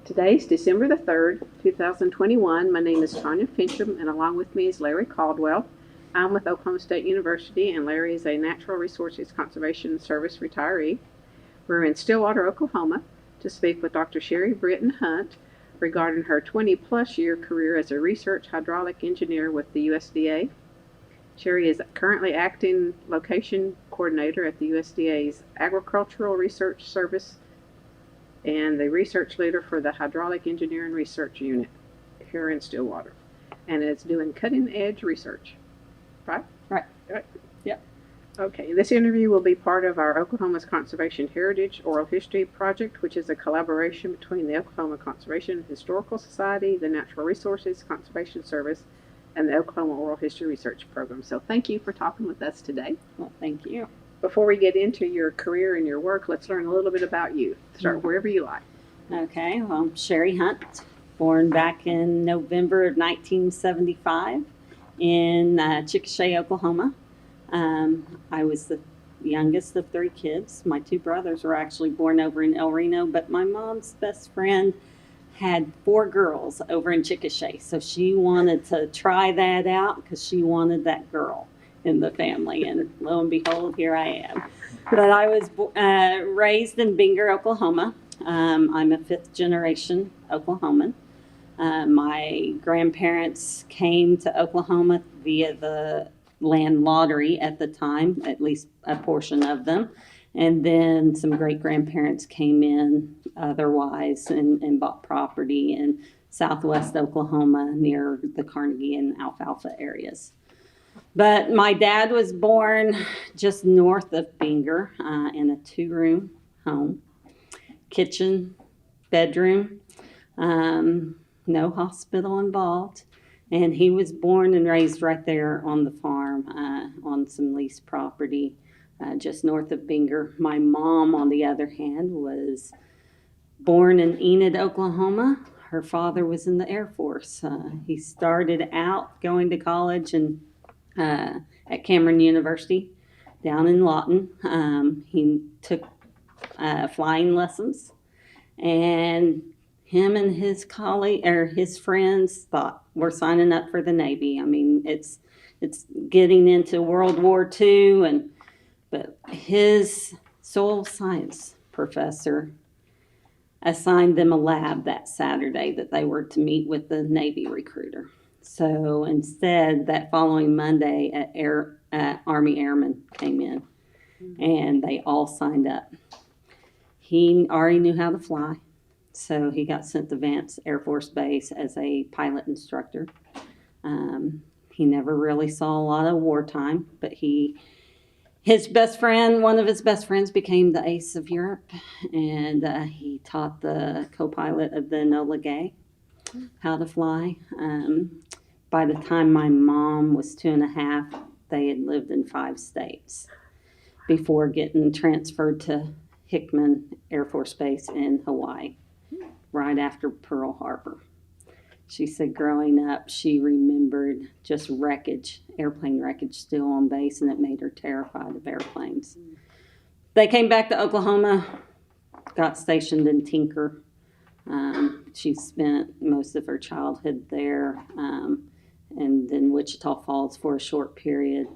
Today's December the 3rd, 2021. My name is Tanya Finchum, and along with me is Larry Caldwell. I'm with Oklahoma State University, and Larry is a Natural Resources Conservation Service retiree. We're in Stillwater, Oklahoma, to speak with Dr. Sherry Britton Hunt regarding her 20-plus year career as a research hydraulic engineer with the USDA. Sherry is currently acting location coordinator at the USDA's Agricultural Research Service and the research leader for the Hydraulic Engineering Research Unit here in Stillwater, and is doing cutting-edge research. Right? Right. Right. Yep. Okay, this interview will be part of our Oklahoma's Conservation Heritage Oral History Project, which is a collaboration between the Oklahoma Conservation and Historical Society, the Natural Resources Conservation Service, and the Oklahoma Oral History Research Program. So thank you for talking with us today. Well, thank you. Before we get into your career and your work, let's learn a little bit about you. Start wherever you like. Okay, well, I'm Sherry Hunt, born back in November of 1975 in Chickasha, Oklahoma. I was the youngest of 3 kids. My 2 brothers were actually born over in El Reno, but my mom's best friend had 4 girls over in Chickasha, so she wanted to try that out because she wanted that girl in the family, and lo and behold, here I am. But I was raised in Binger, Oklahoma. I'm a 5th generation Oklahoman. My grandparents came to Oklahoma via the land lottery at the time, at least a portion of them. And then some great-grandparents came in otherwise and bought property in southwest Oklahoma near the Carnegie and Alfalfa areas. But my dad was born just north of Binger in a 2-room home, kitchen, bedroom, no hospital involved. And he was born and raised right there on the farm on some leased property just north of Binger. My mom, on the other hand, was born in Enid, Oklahoma. Her father was in the Air Force. He started out going to college at Cameron University down in Lawton. He took flying lessons, and him and his his friends thought, we're signing up for the Navy. I mean, it's getting into World War II, but his soil science professor assigned them a lab that Saturday that they were to meet with the Navy recruiter. So instead, that following Monday, Army Airmen came in, and they all signed up. He already knew how to fly, so he got sent to Vance Air Force Base as a pilot instructor. He never really saw a lot of wartime, but one of his best friends became the ace of Europe, and he taught the co-pilot of the Enola Gay how to fly. By the time my mom was 2.5, they had lived in 5 states before getting transferred to Hickman Air Force Base in Hawaii right after Pearl Harbor. She said growing up, she remembered just wreckage, airplane wreckage still on base, and it made her terrified of airplanes. They came back to Oklahoma, got stationed in Tinker. She spent most of her childhood there, and in Wichita Falls for a short period.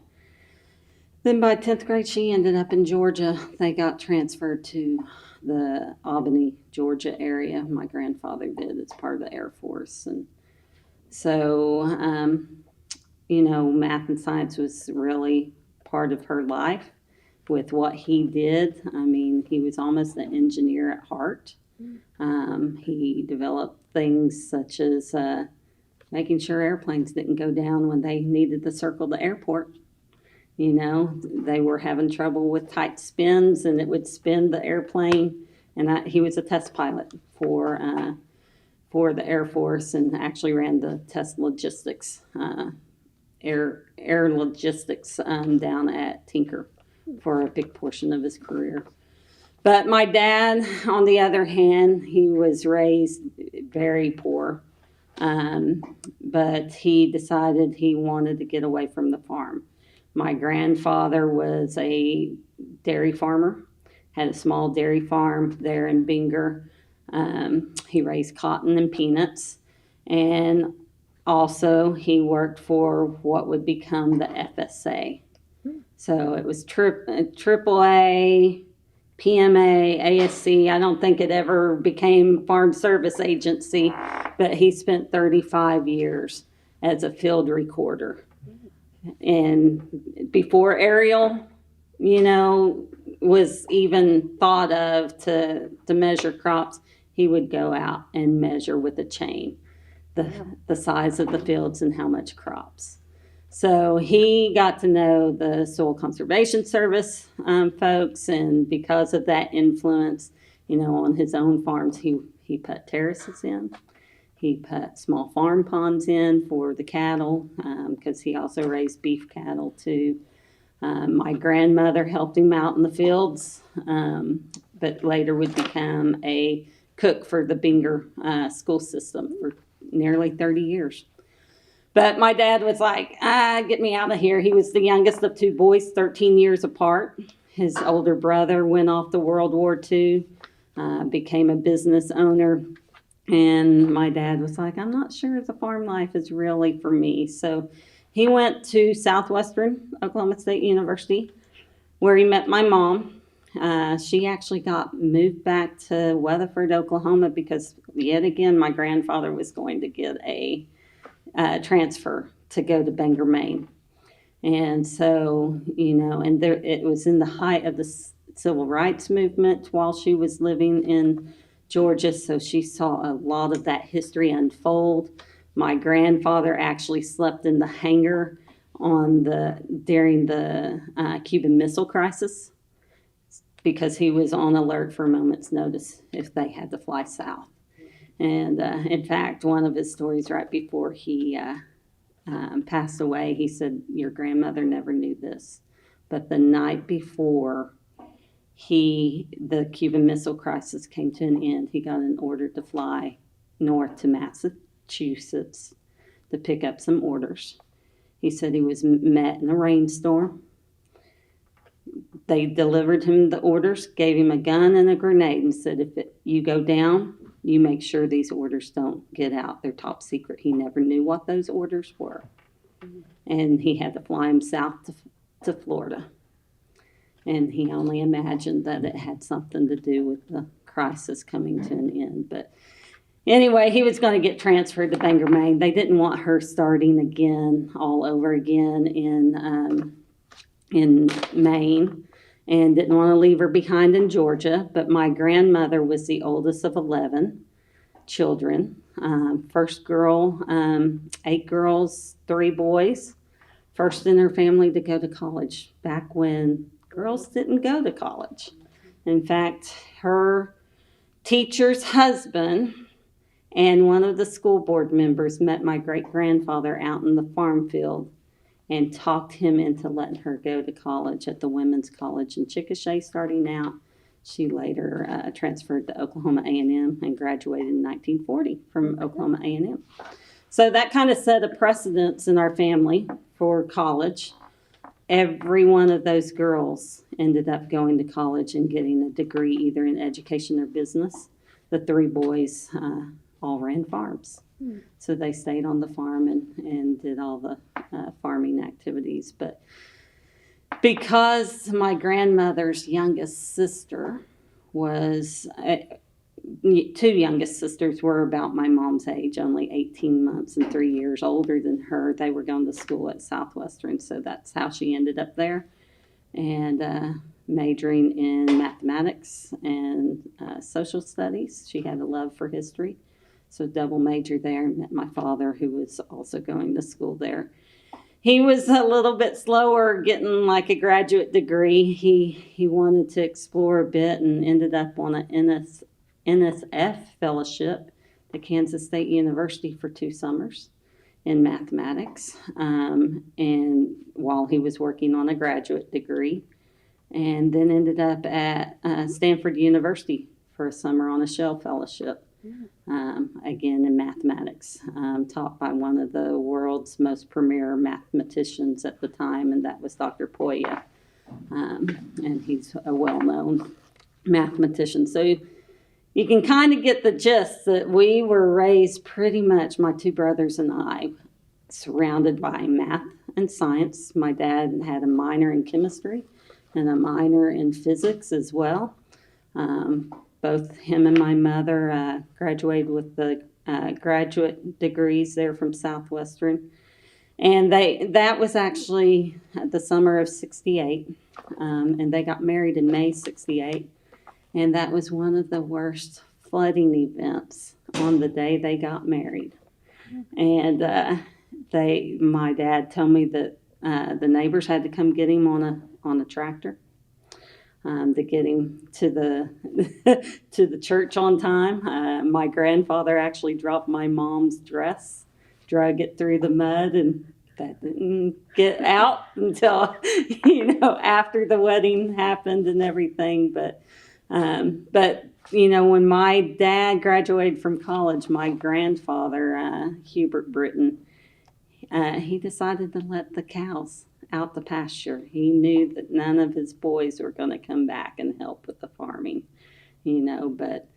Then by 10th grade, she ended up in Georgia. They got transferred to the Albany, Georgia area. My grandfather did as part of the Air Force. And so, math and science was really part of her life with what he did. I mean, he was almost an engineer at heart. He developed things such as making sure airplanes didn't go down when they needed to circle the airport. They were having trouble with tight spins, and it would spin the airplane. And he was a test pilot for the Air Force, and actually ran the test logistics, air logistics down at Tinker for a big portion of his career. But my dad, on the other hand, he was raised very poor, but he decided he wanted to get away from the farm. My grandfather was a dairy farmer, had a small dairy farm there in Binger. He raised cotton and peanuts, and also he worked for what would become the FSA. So it was AAA, PMA, ASC. I don't think it ever became Farm Service Agency, but he spent 35 years as a field recorder. And before aerial, was even thought of to measure crops, he would go out and measure with a chain the size of the fields and how much crops. So he got to know the Soil Conservation Service folks, and because of that influence, on his own farms, he put terraces in. He put small farm ponds in for the cattle, because he also raised beef cattle too. My grandmother helped him out in the fields, but later would become a cook for the Binger school system for nearly 30 years. But my dad was like, get me out of here. He was the youngest of two boys, 13 years apart. His older brother went off to World War II, became a business owner. And my dad was like, I'm not sure the farm life is really for me. So he went to Southwestern Oklahoma State University, where he met my mom. She actually got moved back to Weatherford, Oklahoma, because yet again, my grandfather was going to get a transfer to go to Bangor, Maine. And so, and there, it was in the height of the civil rights movement while she was living in Georgia. So she saw a lot of that history unfold. My grandfather actually slept in the hangar during the Cuban Missile Crisis, because he was on alert for a moment's notice if they had to fly south. And in fact, one of his stories right before he passed away, he said, your grandmother never knew this, but the night before the Cuban Missile Crisis came to an end, he got an order to fly north to Massachusetts to pick up some orders. He said he was met in a rainstorm. They delivered him the orders, gave him a gun and a grenade, and said, if you go down, you make sure these orders don't get out. They're top secret. He never knew what those orders were. And he had to fly him south to Florida. And he only imagined that it had something to do with the crisis coming to an end. But anyway, he was going to get transferred to Bangor, Maine. They didn't want her starting again, all over again in Maine, and didn't want to leave her behind in Georgia. But my grandmother was the oldest of 11 children. First girl, 8 girls, 3 boys. First in her family to go to college, back when girls didn't go to college. In fact, her teacher's husband and one of the school board members met my great-grandfather out in the farm field and talked him into letting her go to college at the Women's College in Chickasha starting out. She later transferred to Oklahoma A&M and graduated in 1940 from Oklahoma A&M. So that kind of set a precedence in our family for college. Every one of those girls ended up going to college and getting a degree either in education or business. The 3 boys all ran farms. So they stayed on the farm and did all the farming activities. But because my grandmother's youngest sister was, 2 youngest sisters were about my mom's age, only 18 months and 3 years older than her. They were going to school at Southwestern, so that's how she ended up there. And majoring in mathematics and social studies. She had a love for history. So double major there, and met my father, who was also going to school there. He was a little bit slower getting like a graduate degree. He wanted to explore a bit and ended up on an NSF fellowship at Kansas State University for 2 summers in mathematics, and while he was working on a graduate degree, and then ended up at Stanford University for a summer on a Shell fellowship. Again in mathematics, taught by one of the world's most premier mathematicians at the time, and that was Dr. Poya, and he's a well-known mathematician. So you can kind of get the gist that we were raised pretty much, my two brothers and I, surrounded by math and science. My dad had a minor in chemistry and a minor in physics as well. Both him and my mother graduated with the graduate degrees there from Southwestern. And that was actually the summer of 68. And they got married in May 68. And that was one of the worst flooding events on the day they got married. And my dad told me that the neighbors had to come get him on a tractor to get him to the to the church on time. My grandfather actually dropped my mom's dress, drug it through the mud, and that didn't get out until after the wedding happened and everything. But when my dad graduated from college, my grandfather, Hubert Britton, he decided to let the cows out the pasture. He knew that none of his boys were going to come back and help with the farming, but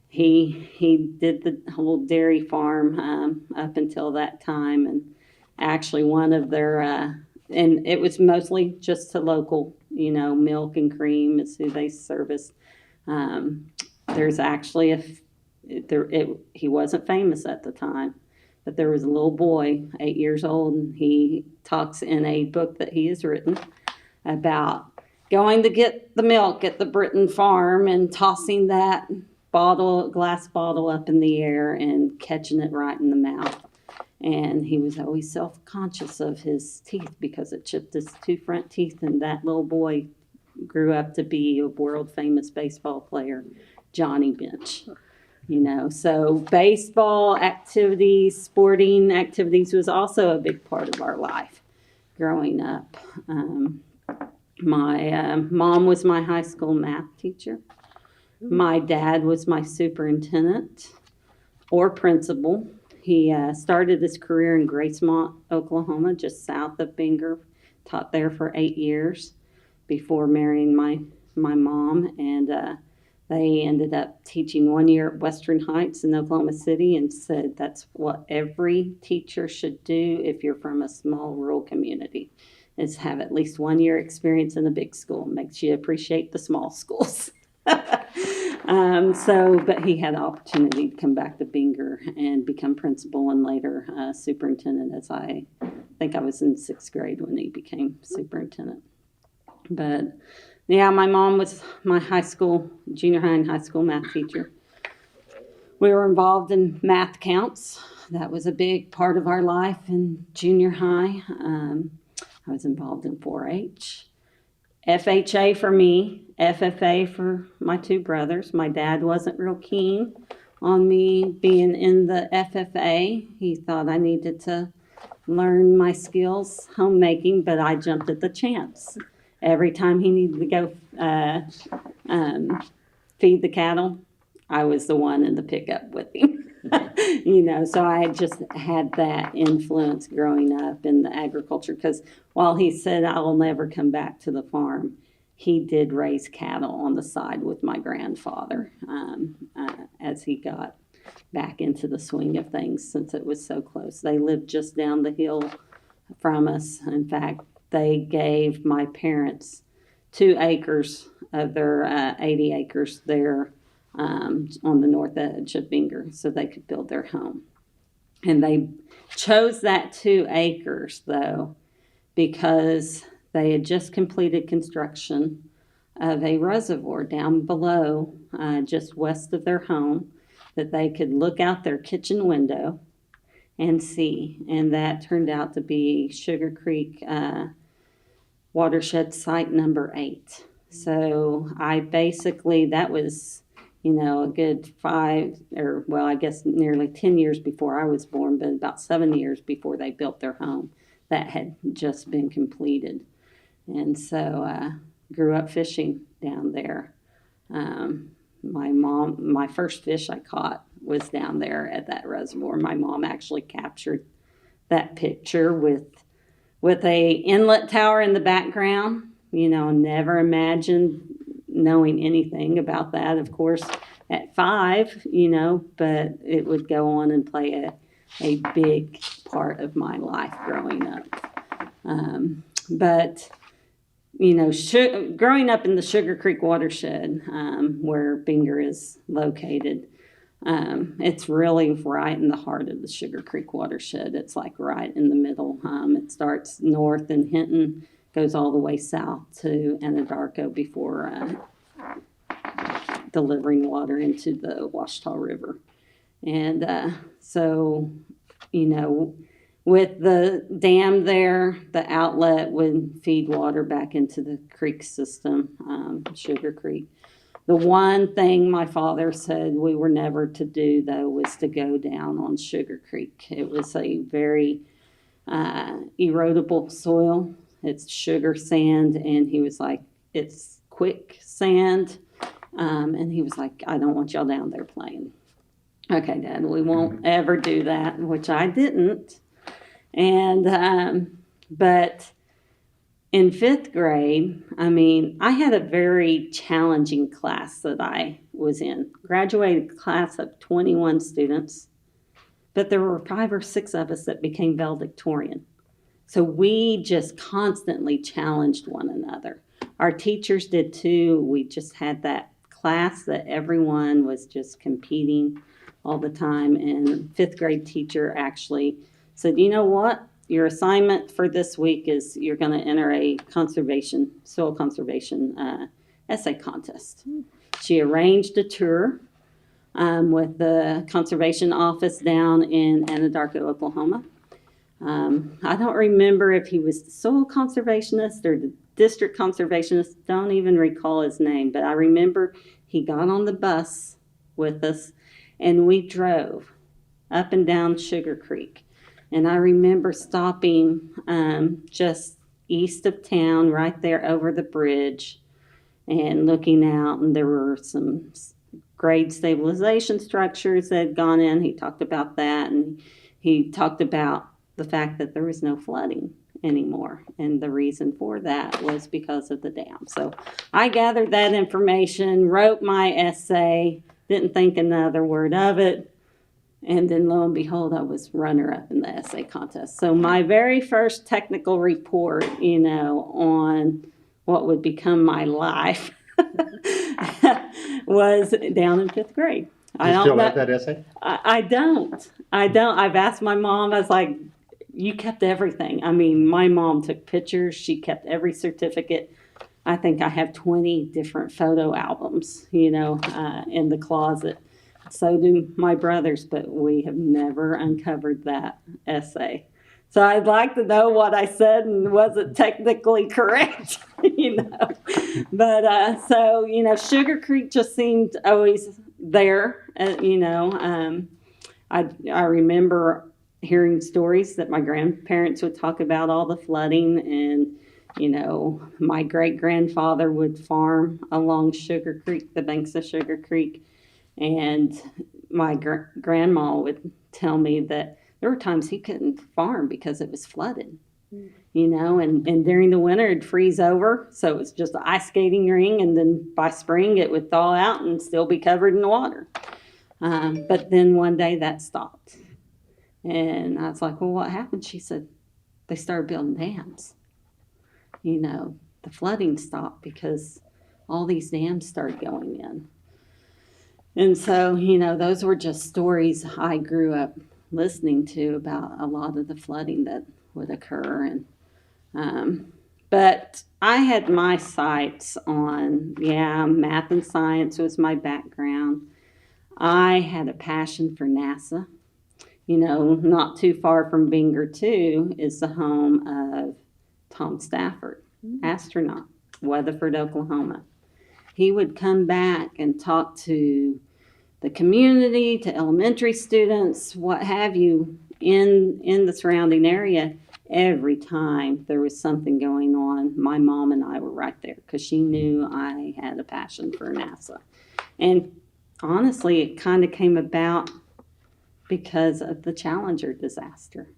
he did the whole dairy farm up until that time. And actually one of their, and it was mostly just to local, milk and cream is who they serviced. There's actually he wasn't famous at the time, but there was a little boy, 8 years old, and he talks in a book that he has written about going to get the milk at the Britton farm and tossing that glass bottle up in the air and catching it right in the mouth. And he was always self-conscious of his teeth because it chipped his two front teeth, and that little boy grew up to be a world-famous baseball player, Johnny Bench. So baseball activities, sporting activities was also a big part of our life growing up. My mom was my high school math teacher. My dad was my superintendent or principal. He started his career in Gracemont, Oklahoma, just south of Bingor. Taught there for 8 years before marrying my mom, and they ended up teaching 1 year at Western Heights in Oklahoma City, and said that's what every teacher should do if you're from a small rural community, is have at least 1 year experience in a big school. It makes you appreciate the small schools. But he had the opportunity to come back to Bingor and become principal and later superintendent, as I think I was in 6th grade when he became superintendent. But yeah, my mom was my junior high and high school math teacher. We were involved in math counts. That was a big part of our life in junior high. I was involved in 4-H. FHA for me, FFA for my two brothers. My dad wasn't real keen on me being in the FFA. He thought I needed to learn my skills homemaking, but I jumped at the chance. Every time he needed to go feed the cattle, I was the one in the pickup with him. So I just had that influence growing up in the agriculture, because while he said I'll never come back to the farm, he did raise cattle on the side with my grandfather as he got back into the swing of things, since it was so close. They lived just down the hill from us. In fact, they gave my parents 2 acres of their 80 acres there on the north edge of Bingor so they could build their home. And they chose that 2 acres, though, because they had just completed construction of a reservoir down below, just west of their home, that they could look out their kitchen window and see. And that turned out to be Sugar Creek watershed site number 8. So that was, a good nearly 10 years before I was born, but about 7 years before they built their home. That had just been completed. And so grew up fishing down there. My first fish I caught was down there at that reservoir. My mom actually captured that picture with a inlet tower in the background. Never imagined knowing anything about that. Of course, at 5, you know, but it would go on and play a big part of my life growing up. But, you know, growing up in the Sugar Creek watershed, where Binger is located, it's really right in the heart of the Sugar Creek watershed. It's like right in the middle. It starts north in Hinton, goes all the way south to Anadarko before delivering water into the Washita River. And so, you know, with the dam there, the outlet would feed water back into the creek system, Sugar Creek. The one thing my father said we were never to do, though, was to go down on Sugar Creek. It was a very erodible soil. It's sugar sand, and he was like, it's quicksand. And he was like, I don't want y'all down there playing. Okay, Dad, we won't ever do that, which I didn't. And, but in 5th grade, I mean, I had a very challenging class that I was in. Graduated class of 21 students, but there were 5 or 6 of us that became valedictorian. So we just constantly challenged one another. Our teachers did too. We just had that class that everyone was just competing all the time. And 5th grade teacher actually said, you know what? Your assignment for this week is you're going to enter a soil conservation essay contest. She arranged a tour with the conservation office down in Anadarko, Oklahoma. I don't remember if he was the soil conservationist or the district conservationist. Don't even recall his name, but I remember he got on the bus with us and we drove up and down Sugar Creek. And I remember stopping just east of town, right there over the bridge, and looking out, and there were some grade stabilization structures that had gone in. He talked about that, and he talked about the fact that there was no flooding anymore, and the reason for that was because of the dam. So I gathered that information, wrote my essay, didn't think another word of it. And then lo and behold, I was runner-up in the essay contest. So my very first technical report, you know, on what would become my life was down in 5th grade. Do you still have that essay? I don't. I've asked my mom, I was like, you kept everything. I mean, my mom took pictures. She kept every certificate. I think I have 20 different photo albums, you know, in the closet. So do my brothers, but we have never uncovered that essay. So I'd like to know what I said and was it technically correct, you know. But so, you know, Sugar Creek just seemed always there, you know. I remember hearing stories that my grandparents would talk about all the flooding, and, you know, my great-grandfather would farm along Sugar Creek, the banks of Sugar Creek. And my grandma would tell me that there were times he couldn't farm because it was flooded, you know, and during the winter it'd freeze over. So it was just an ice skating ring. And then by spring it would thaw out and still be covered in water. But then one day that stopped. And I was like, well, what happened? She said, they started building dams. You know, the flooding stopped because all these dams started going in. And so, you know, those were just stories I grew up listening to about a lot of the flooding that would occur. And but I had my sights on, math and science was my background. I had a passion for NASA. You know, not too far from Binger, too, is the home of Tom Stafford, astronaut, Weatherford, Oklahoma. He would come back and talk to the community, to elementary students, what have you, in the surrounding area. Every time there was something going on, my mom and I were right there because she knew I had a passion for NASA. And honestly, it kind of came about because of the Challenger disaster.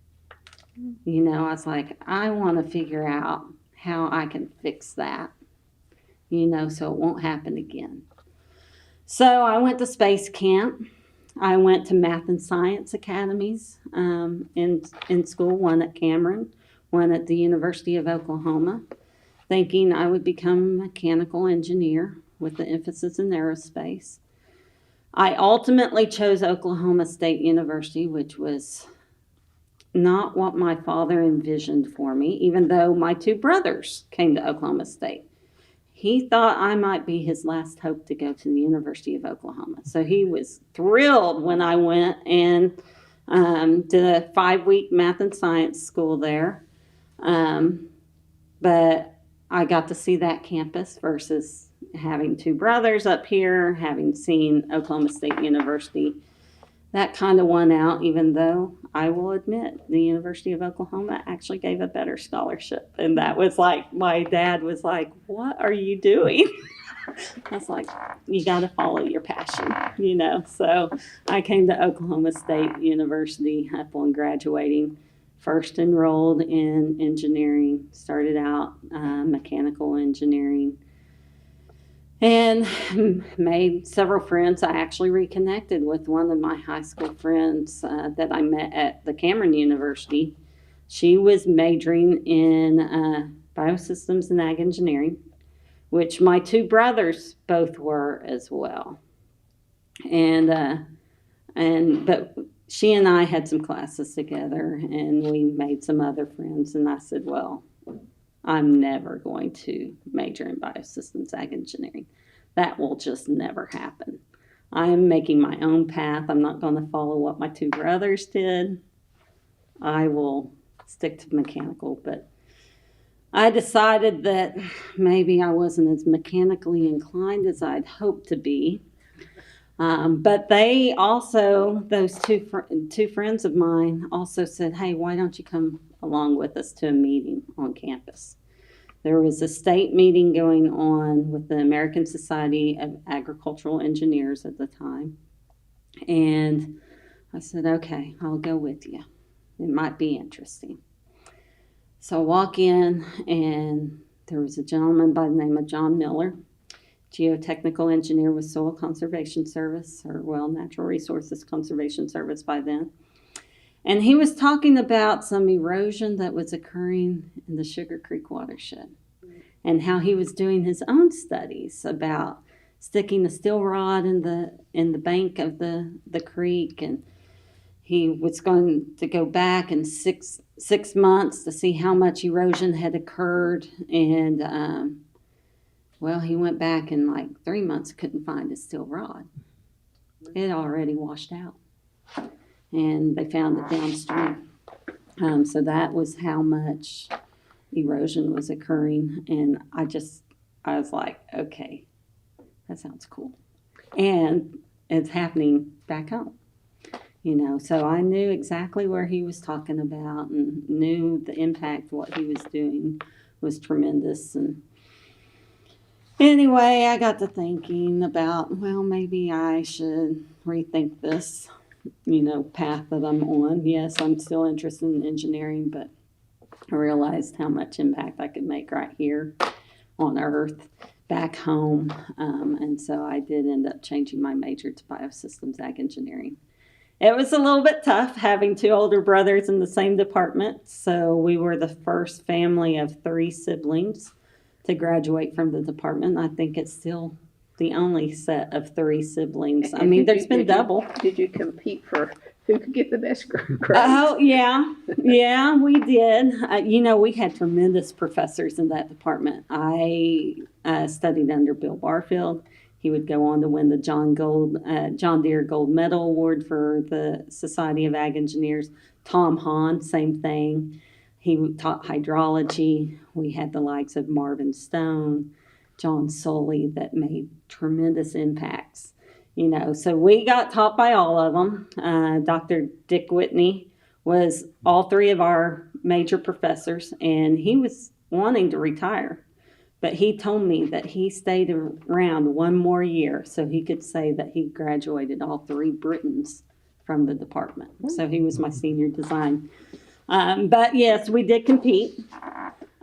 You know, I was like, I want to figure out how I can fix that, you know, so it won't happen again. So I went to space camp. I went to math and science academies in school, one at Cameron, one at the University of Oklahoma, thinking I would become a mechanical engineer with the emphasis in aerospace. I ultimately chose Oklahoma State University, which was not what my father envisioned for me, even though my two brothers came to Oklahoma State. He thought I might be his last hope to go to the University of Oklahoma. So he was thrilled when I went and did a 5-week math and science school there. But I got to see that campus versus having two brothers up here, having seen Oklahoma State University. That kind of won out, even though I will admit the University of Oklahoma actually gave a better scholarship. And that was like, my dad was like, what are you doing? I was like, you got to follow your passion, you know. So I came to Oklahoma State University upon graduating. First enrolled in engineering, started out mechanical engineering, and made several friends. I actually reconnected with one of my high school friends that I met at the Cameron University. She was majoring in biosystems and ag engineering, which my two brothers both were as well. But she and I had some classes together, and we made some other friends. And I said, well, I'm never going to major in biosystems ag engineering. That will just never happen. I am making my own path. I'm not going to follow what my two brothers did. I will stick to mechanical. But I decided that maybe I wasn't as mechanically inclined as I'd hoped to be. But they also, those two friends of mine also said, hey, why don't you come along with us to a meeting on campus? There was a state meeting going on with the American Society of Agricultural Engineers at the time. And I said, okay, I'll go with you. It might be interesting. So I walk in, and there was a gentleman by the name of John Miller, geotechnical engineer with Soil Conservation Service, or Natural Resources Conservation Service by then. And he was talking about some erosion that was occurring in the Sugar Creek watershed, and how he was doing his own studies about sticking a steel rod in the bank of the creek, and he was going to go back in six months to see how much erosion had occurred. And well, he went back in like 3 months, couldn't find a steel rod. It already washed out. And they found it downstream. So that was how much erosion was occurring. And I was like, okay, that sounds cool. And it's happening back home. You know, so I knew exactly where he was talking about, and knew the impact what he was doing was tremendous. And anyway, I got to thinking about, well, maybe I should rethink this, path that I'm on. Yes, I'm still interested in engineering, but I realized how much impact I could make right here on Earth, back home. And so I did end up changing my major to biosystems ag engineering. It was a little bit tough having two older brothers in the same department. So we were the first family of 3 siblings to graduate from the department. I think it's still the only set of 3 siblings. I mean, there's been double. Did you compete for who could get the best grades? Oh, yeah. Yeah, we did. We had tremendous professors in that department. I studied under Bill Barfield. He would go on to win the John Deere Gold Medal Award for the Society of Ag Engineers. Tom Hahn, same thing. He taught hydrology. We had the likes of Marvin Stone, John Sully, that made tremendous impacts. So we got taught by all of them. Dr. Dick Whitney was all 3 of our major professors, and he was wanting to retire. But he told me that he stayed around one more year so he could say that he graduated all 3 Britons from the department. So he was my senior design. But yes, we did compete.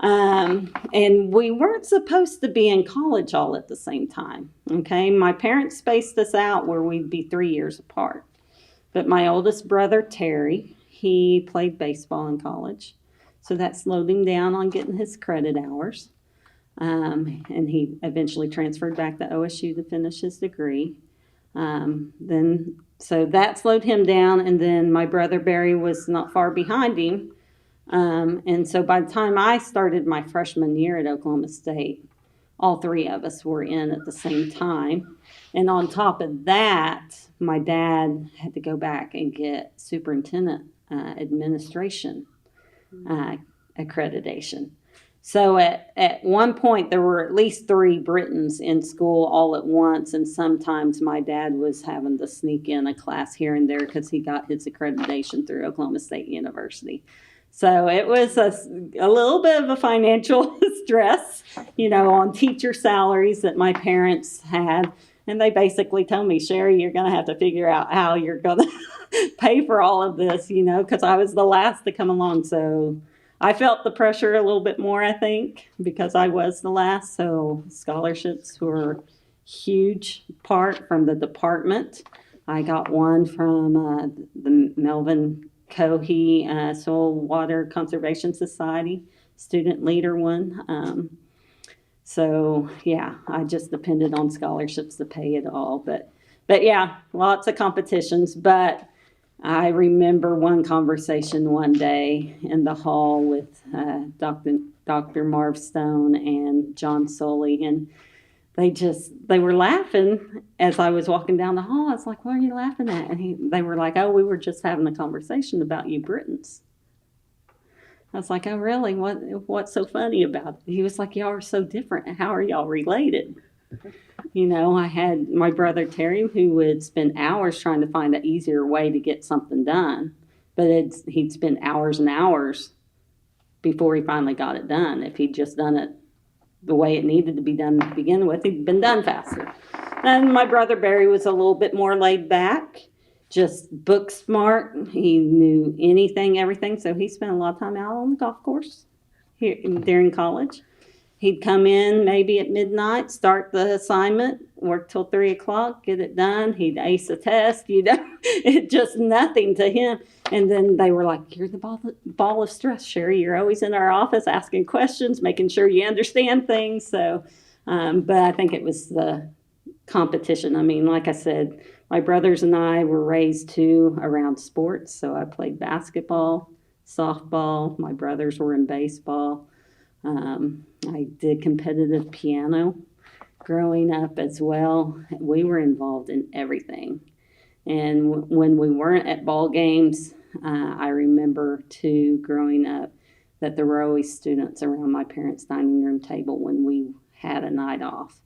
And we weren't supposed to be in college all at the same time. Okay. My parents spaced us out where we'd be 3 years apart. But my oldest brother, Terry, he played baseball in college. So that slowed him down on getting his credit hours. And he eventually transferred back to OSU to finish his degree. So that slowed him down. And then my brother Barry was not far behind him. And so by the time I started my freshman year at Oklahoma State, all three of us were in at the same time. And on top of that, my dad had to go back and get superintendent administration accreditation. So at one point, there were at least 3 Britons in school all at once, and sometimes my dad was having to sneak in a class here and there because he got his accreditation through Oklahoma State University. So it was a little bit of a financial stress, on teacher salaries that my parents had. And they basically told me, Sherry, you're going to have to figure out how you're going to pay for all of this, because I was the last to come along. So I felt the pressure a little bit more, I think, because I was the last. So scholarships were a huge part from the department. I got one from the Melvin Cohee Soil Water Conservation Society student leader one. So yeah, I just depended on scholarships to pay it all. But yeah, lots of competitions. But I remember one conversation one day in the hall with Dr. Marv Stone and John Soley, and they were laughing as I was walking down the hall. I was like, "What are you laughing at?" And they were like, "Oh, we were just having a conversation about you Britons." I was like, "Oh, really? What's so funny about it?" He was like, "Y'all are so different. How are y'all related?" I had my brother Terry, who would spend hours trying to find an easier way to get something done, but he'd spend hours and hours before he finally got it done. If he'd just done it the way it needed to be done to begin with, he'd been done faster. And my brother Barry was a little bit more laid back, just book smart. He knew anything, everything. So he spent a lot of time out on the golf course here during college. He'd come in maybe at midnight, start the assignment, work till 3 o'clock, get it done. He'd ace a test, It's just nothing to him. And then they were like, "You're the ball of stress, Sherry. You're always in our office asking questions, making sure you understand things." So, but I think it was the competition. I mean, like I said, my brothers and I were raised too around sports. So I played basketball, softball. My brothers were in baseball. I did competitive piano growing up as well. We were involved in everything. And when we weren't at ball games, I remember too growing up that there were always students around my parents' dining room table when we had a night off.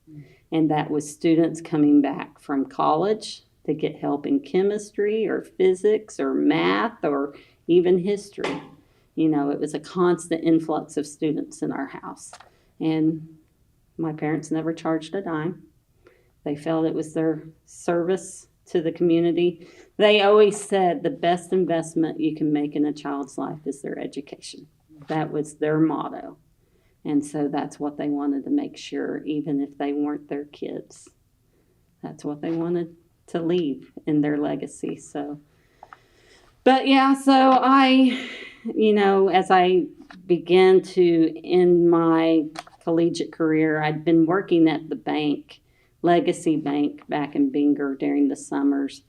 And that was students coming back from college to get help in chemistry or physics or math or even history. It was a constant influx of students in our house. And my parents never charged a dime. They felt it was their service to the community. They always said the best investment you can make in a child's life is their education. That was their motto. And so that's what they wanted to make sure, even if they weren't their kids. That's what they wanted to leave in their legacy. So, but yeah, so as I began to end my collegiate career, I'd been working at the bank, Legacy Bank, back in Binger during the summers,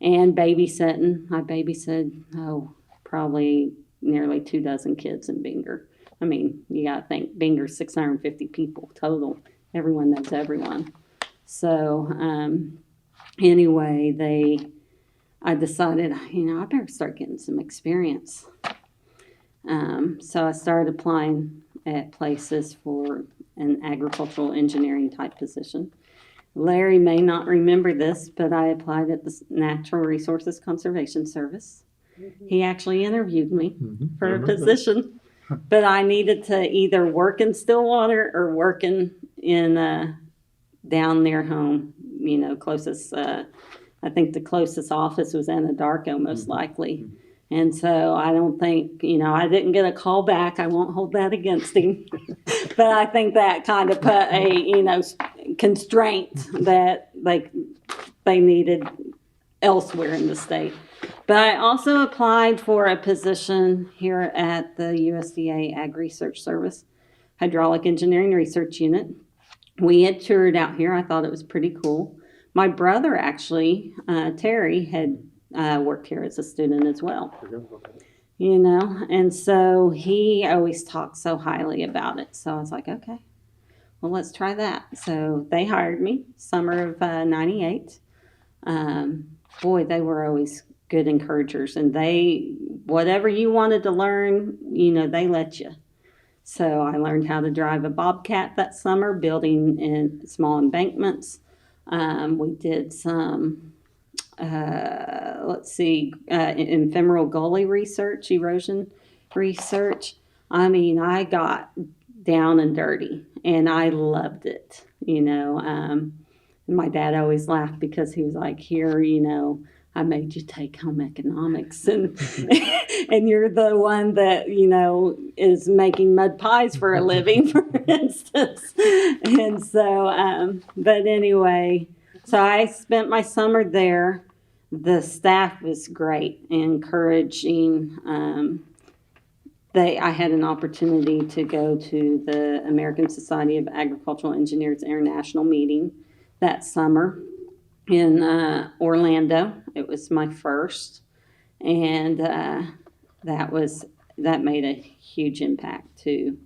and babysitting. I babysat, probably nearly 24 kids in Binger. I mean, you got to think, Binger's 650 people total. Everyone knows everyone. So anyway, I decided, I better start getting some experience. So I started applying at places for an agricultural engineering type position. Larry may not remember this, but I applied at the Natural Resources Conservation Service. Mm-hmm. He actually interviewed me for a position, but I needed to either work in Stillwater or work in down near home, closest, I think the closest office was Anadarko, most likely. And so I don't think, I didn't get a call back. I won't hold that against him. But I think that kind of put a, constraint that they needed elsewhere in the state. But I also applied for a position here at the USDA Ag Research Service, Hydraulic Engineering Research Unit. We had toured out here. I thought it was pretty cool. My brother actually, Terry, had worked here as a student as well. And so he always talked so highly about it. So I was like, okay, well, let's try that. So they hired me summer of 98. Boy, they were always good encouragers, and whatever you wanted to learn, they let you. So I learned how to drive a Bobcat that summer, building in small embankments. We did some, ephemeral gully research, erosion research. I mean, I got down and dirty, and I loved it. My dad always laughed because he was like, here, I made you take home economics, and and you're the one that, is making mud pies for a living, for instance. And so, but anyway, so I spent my summer there. The staff was great, encouraging. I had an opportunity to go to the American Society of Agricultural Engineers International meeting that summer in Orlando. It was my first, and that made a huge impact too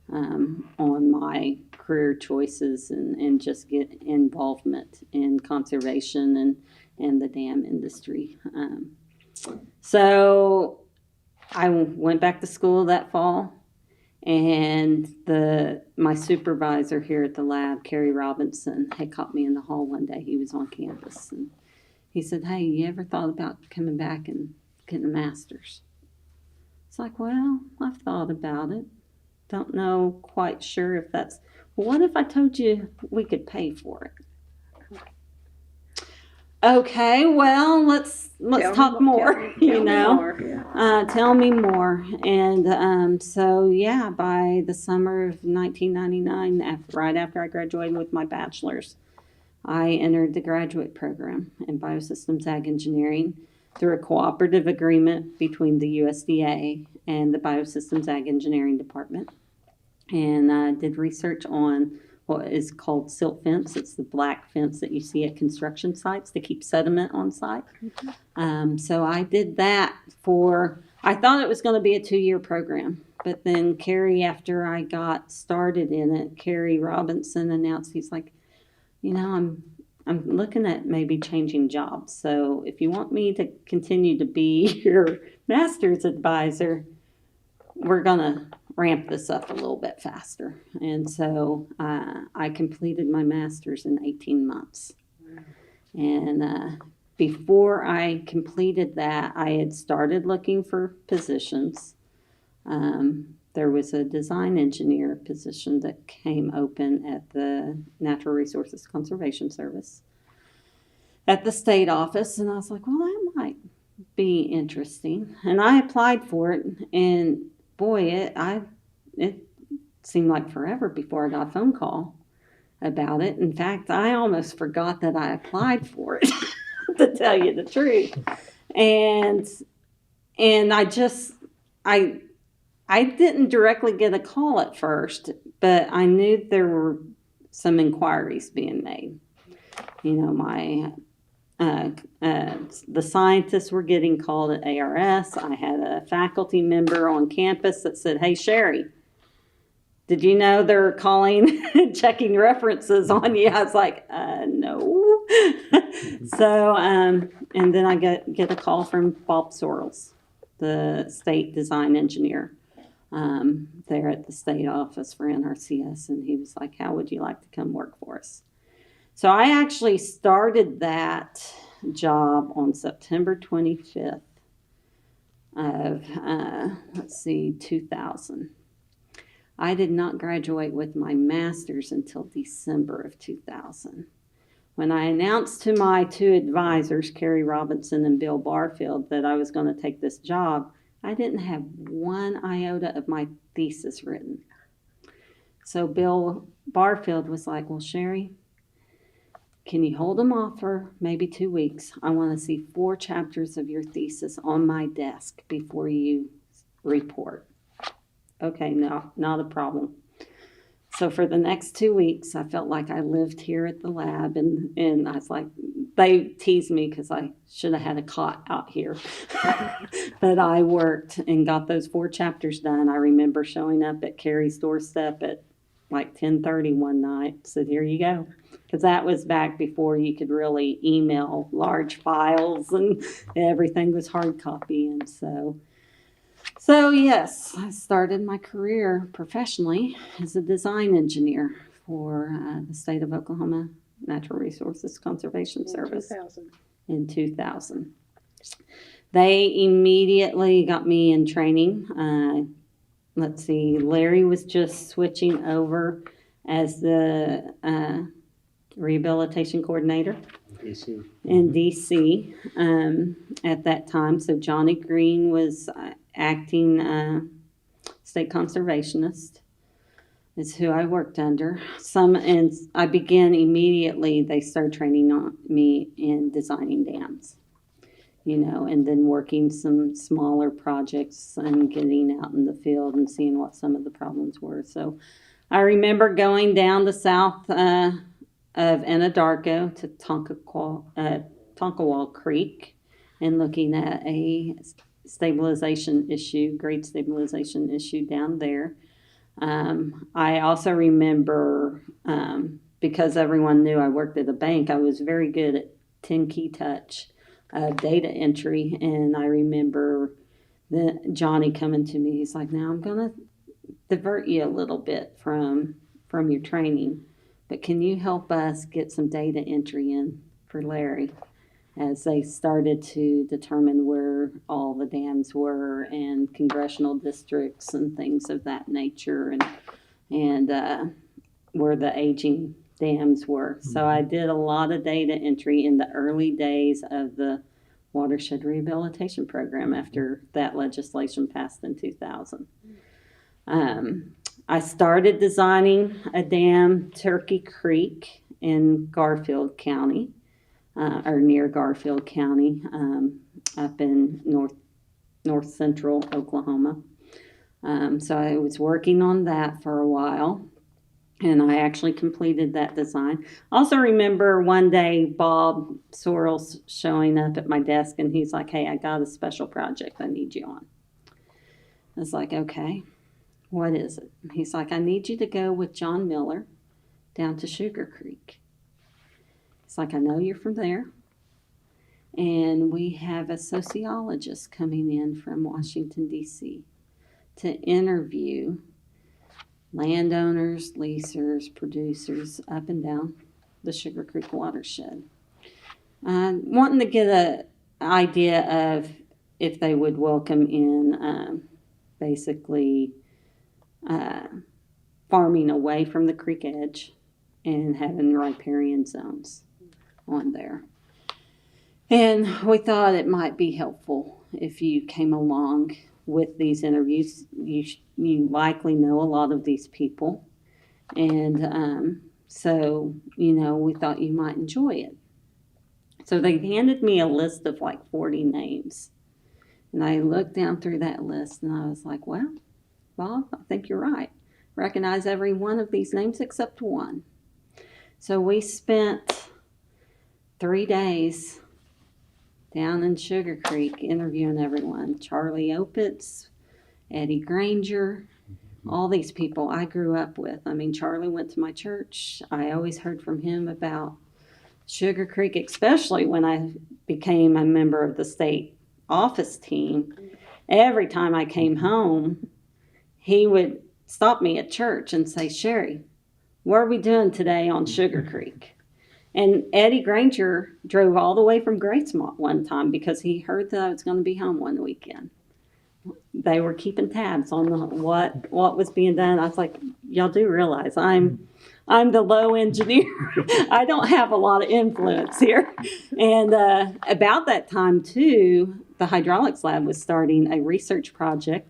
on my career choices and just get involvement in conservation and the dam industry. So I went back to school that fall, and my supervisor here at the lab, Kerry Robinson, had caught me in the hall one day. He was on campus, and he said, "Hey, you ever thought about coming back and getting a master's?" It's like, well, I've thought about it. Don't know quite sure if that's. Well, what if I told you we could pay for it? Okay, well, let's talk more. Tell me more. And so, yeah, by the summer of 1999, right after I graduated with my bachelor's, I entered the graduate program in Biosystems Ag Engineering through a cooperative agreement between the USDA and the Biosystems Ag Engineering Department. And I did research on what is called silt fence. It's the black fence that you see at construction sites to keep sediment on site. So I did that I thought it was going to be a 2-year program. But then Kerry, after I got started in it, Kerry Robinson announced, he's like, I'm looking at maybe changing jobs. So if you want me to continue to be your master's advisor, we're going to ramp this up a little bit faster. And so I completed my master's in 18 months. And before I completed that, I had started looking for positions. There was a design engineer position that came open at the Natural Resources Conservation Service at the state office. And I was like, well, that might be interesting. And I applied for it, and boy, it seemed like forever before I got a phone call about it. In fact, I almost forgot that I applied for it, to tell you the truth. And I didn't directly get a call at first, but I knew there were some inquiries being made. The scientists were getting called at ARS. I had a faculty member on campus that said, "Hey, Sherry, did you know they're calling and checking references on you?" I was like, no. So, and then I get a call from Bob Sorrells, the state design engineer there at the state office for NRCS. And he was like, "How would you like to come work for us?" So I actually started that job on September 25th of, 2000. I did not graduate with my master's until December of 2000, When I announced to my two advisors, Carrie Robinson and Bill Barfield, that I was going to take this job, I didn't have one iota of my thesis written. So Bill Barfield was like, well, Sherry, can you hold them off for maybe 2 weeks? I want to see 4 chapters of your thesis on my desk before you report. Okay, no, not a problem. So for the next 2 weeks, I felt like I lived here at the lab, and I was like, they teased me because I should have had a cot out here. But I worked and got those 4 chapters done. I remember showing up at Carrie's doorstep at like 10:30 one night. Said, here you go. Because that was back before you could really email large files and everything was hard copy. And so yes, I started my career professionally as a design engineer for the state of Oklahoma Natural Resources Conservation Service 2000. in 2000. They immediately got me in training. Let's see, Larry was just switching over as the rehabilitation coordinator in DC at that time. So Johnny Green was acting state conservationist, is who I worked under. And I began immediately, they started training on me in designing dams, and then working some smaller projects and getting out in the field and seeing what some of the problems were. So I remember going down the south of Anadarko to Tonkawall Creek and looking at a grade stabilization issue down there. I also remember, because everyone knew I worked at a bank, I was very good at 10-key touch data entry. And I remember Johnny coming to me. He's like, now I'm going to divert you a little bit from your training, but can you help us get some data entry in for Larry as they started to determine where all the dams were and congressional districts and things of that nature, and where the aging dams were. So I did a lot of data entry in the early days of the Watershed Rehabilitation Program after that legislation passed in 2000. I started designing a dam, Turkey Creek, in Garfield County, or near Garfield County, up in north central Oklahoma. So I was working on that for a while, and I actually completed that design. Also remember one day Bob Sorrells showing up at my desk, and he's like, hey, I got a special project I need you on. I was like, okay, what is it? He's like, I need you to go with John Miller down to Sugar Creek. It's like, I know you're from there, and we have a sociologist coming in from Washington, D.C. to interview landowners, leasers, producers up and down the Sugar Creek watershed. Wanting to get an idea of if they would welcome in basically farming away from the creek edge and having riparian zones on there. And we thought it might be helpful if you came along with these interviews. You likely know a lot of these people. And so, we thought you might enjoy it. So they handed me a list of like 40 names. And I looked down through that list and I was like, well, Bob, I think you're right. Recognize every one of these names except one. So we spent 3 days down in Sugar Creek interviewing everyone. Charlie Opitz, Eddie Granger, all these people I grew up with. I mean, Charlie went to my church. I always heard from him about Sugar Creek, especially when I became a member of the state office team. Every time I came home, he would stop me at church and say, Sherry, what are we doing today on Sugar Creek? And Eddie Granger drove all the way from Gracemont one time because he heard that I was going to be home one weekend. They were keeping tabs on what was being done. I was like, y'all do realize I'm I'm the low engineer. I don't have a lot of influence here. And about that time, too, the hydraulics lab was starting a research project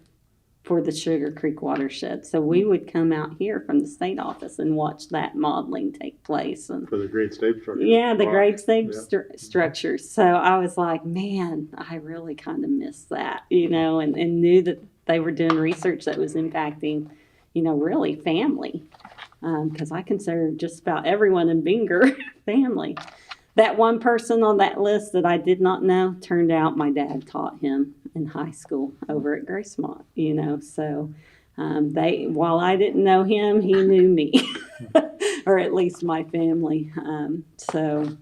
for the Sugar Creek watershed. So we would come out here from the state office and watch that modeling take place. And For the grade stage structure. yeah, the grade stage Yeah. structures. So I was like, man, I really kind of missed that, and knew that they were doing research that was impacting, really family. Because I consider just about everyone in Binger family. That one person on that list that I did not know, turned out my dad taught him in high school over at Gracemont, So while I didn't know him, he knew me, or at least my family. So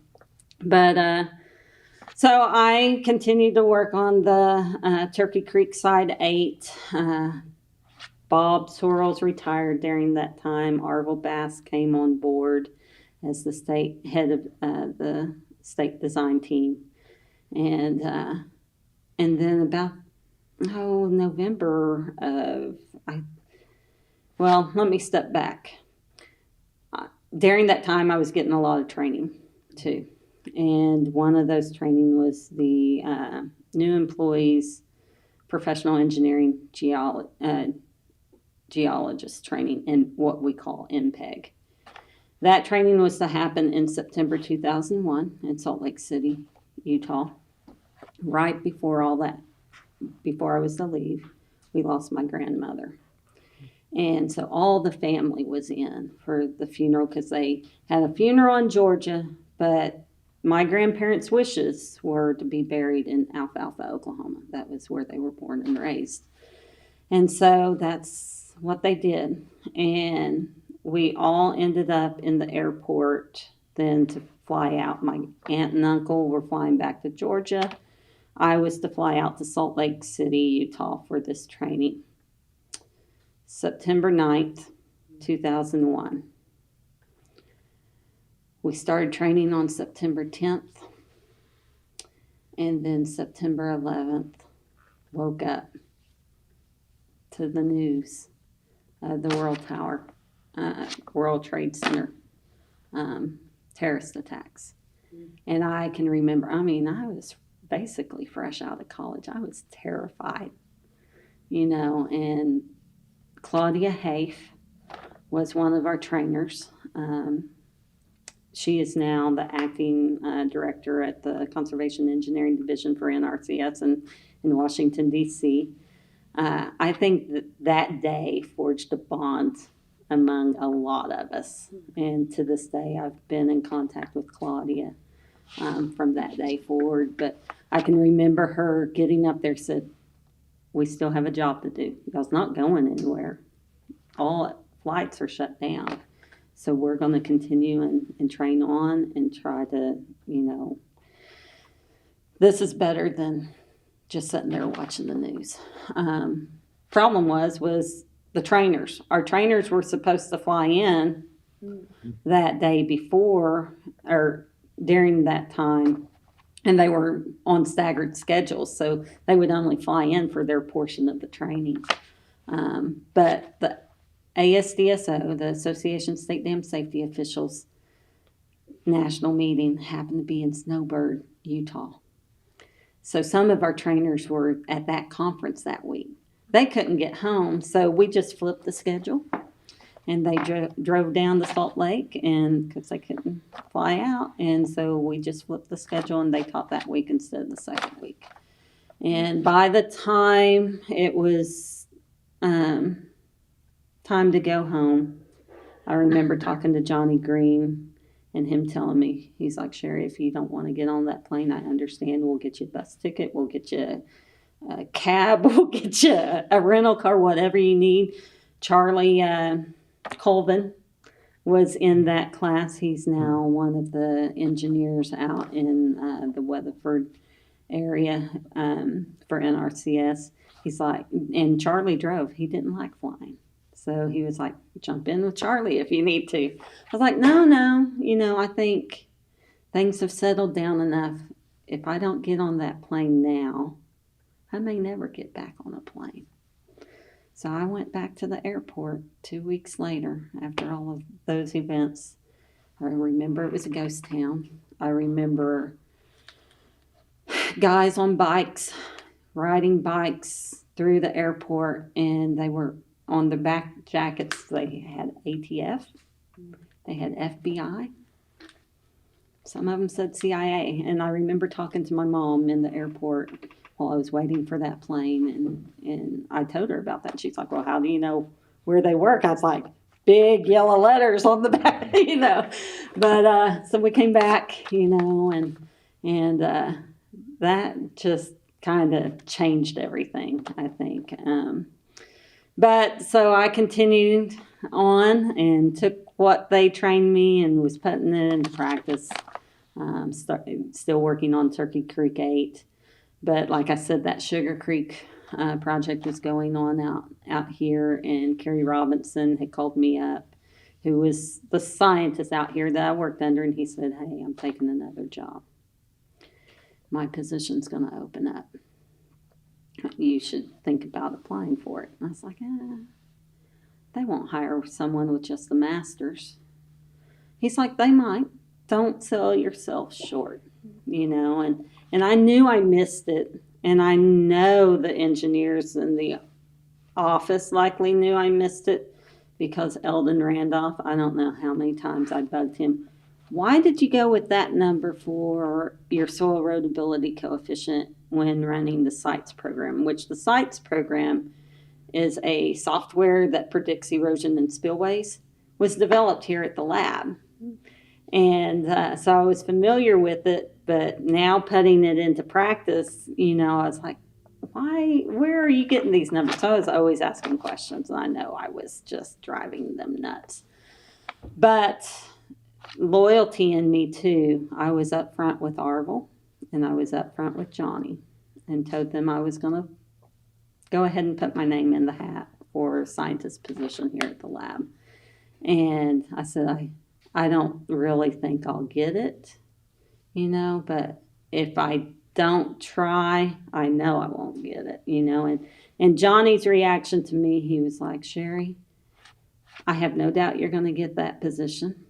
I continued to work on the Turkey Creek Side 8. Bob Sorrells retired during that time. Arvil Bass came on board as the state head of the state design team. And then about November of let me step back. During that time, I was getting a lot of training too, and one of those training was the new employees professional engineering geologist training in what we call MPEG. That training was to happen in September 2001 in Salt Lake City, Utah. Right before all that, before I was to leave, we lost my grandmother. And so all the family was in for the funeral because they had a funeral in Georgia, but my grandparents' wishes were to be buried in Alfalfa, Oklahoma. That was where they were born and raised. And so that's what they did. And we all ended up in the airport then to fly out. My aunt and uncle were flying back to Georgia. I was to fly out to Salt Lake City, Utah for this training. September 9th, 2001. We started training on September 10th. And then September 11th, woke up to the news of the World Trade Center terrorist attacks. And I can remember, I was basically fresh out of college. I was terrified, and Claudia Haif was one of our trainers. She is now the acting director at the Conservation Engineering Division for NRCS in Washington, D.C. I think that day forged a bond among a lot of us. And to this day, I've been in contact with Claudia from that day forward. But I can remember her getting up there, said, "We still have a job to do. Y'all's not going anywhere. All flights are shut down. So we're going to continue and train on and try to, this is better than just sitting there watching the news." Problem was the trainers. Our trainers were supposed to fly in that day before or during that time, and they were on staggered schedules, so they would only fly in for their portion of the training. But the ASDSO, the Association of State Dam Safety Officials national meeting, happened to be in Snowbird, Utah. So some of our trainers were at that conference that week. They couldn't get home, so we just flipped the schedule. And they drove down to Salt Lake because they couldn't fly out. And so we just flipped the schedule, and they taught that week instead of the second week. And by the time it was time to go home, I remember talking to Johnny Green and him telling me, he's like, "Sherry, if you don't want to get on that plane, I understand. We'll get you a bus ticket. We'll get you a cab. We'll get you a rental car, whatever you need." Charlie Colvin was in that class. He's now one of the engineers out in the Weatherford area for NRCS. He's like, and Charlie drove. He didn't like flying. So he was like, "Jump in with Charlie if you need to." I was like, no, I think things have settled down enough. If I don't get on that plane now, I may never get back on a plane. So I went back to the airport 2 weeks later after all of those events. I remember it was a ghost town. I remember guys on bikes, riding bikes through the airport, and they were on the back jackets. They had ATF, they had FBI. Some of them said CIA. And I remember talking to my mom in the airport while I was waiting for that plane, and I told her about that. She's like, well, how do you know where they work? I was like, big yellow letters on the back, But so we came back, and that just kind of changed everything, I think. But so I continued on and took what they trained me and was putting it into practice. Still working on Turkey Creek 8. But like I said, that Sugar Creek project was going on out here, and Kerry Robinson had called me up, who was the scientist out here that I worked under, and he said, hey, I'm taking another job. My position's going to open up. You should think about applying for it. And I was like, they won't hire someone with just a master's. He's like, they might. Don't sell yourself short, and I knew I missed it. And I know the engineers in the office likely knew I missed it, because Eldon Randolph, I don't know how many times I bugged him. Why did you go with that number for your soil erodibility coefficient when running the SITES program, which the SITES program is a software that predicts erosion in spillways, was developed here at the lab. And so I was familiar with it, but now putting it into practice, I was like, where are you getting these numbers? So I was always asking questions, and I know I was just driving them nuts. But loyalty in me too. I was up front with Arvel, and I was up front with Johnny, and told them I was going to go ahead and put my name in the hat for a scientist position here at the lab. And I said, I don't really think I'll get it, but if I don't try, I know I won't get it, and Johnny's reaction to me, he was like, Sherry, I have no doubt you're going to get that position.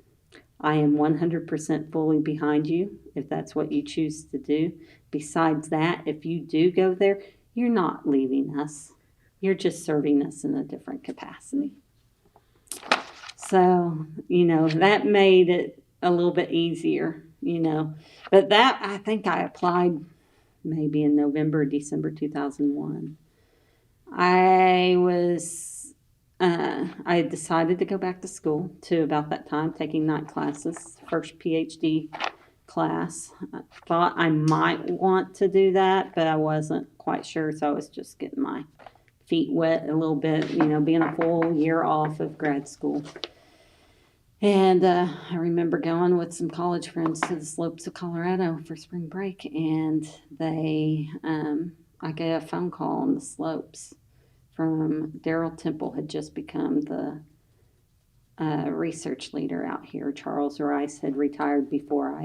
I am 100% fully behind you if that's what you choose to do. Besides that, if you do go there, you're not leaving us. You're just serving us in a different capacity. So, that made it a little bit easier, But that, I think I applied maybe in November, December 2001. I had decided to go back to school to about that time, taking night classes, first PhD class. I thought I might want to do that, but I wasn't quite sure, so I was just getting my feet wet a little bit, being a full year off of grad school. And I remember going with some college friends to the slopes of Colorado for spring break, and I got a phone call on the slopes from Daryl Temple, had just become the research leader out here. Charles Rice had retired before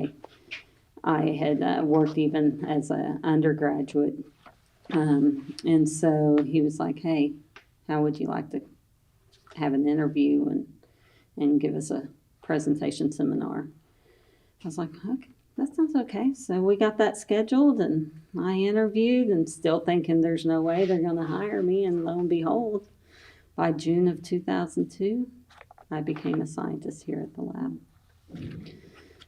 I had worked even as an undergraduate. And so he was like, hey, how would you like to have an interview and give us a presentation seminar? I was like, okay, that sounds okay. So we got that scheduled, and I interviewed, and still thinking there's no way they're going to hire me. And lo and behold, by June of 2002, I became a scientist here at the lab.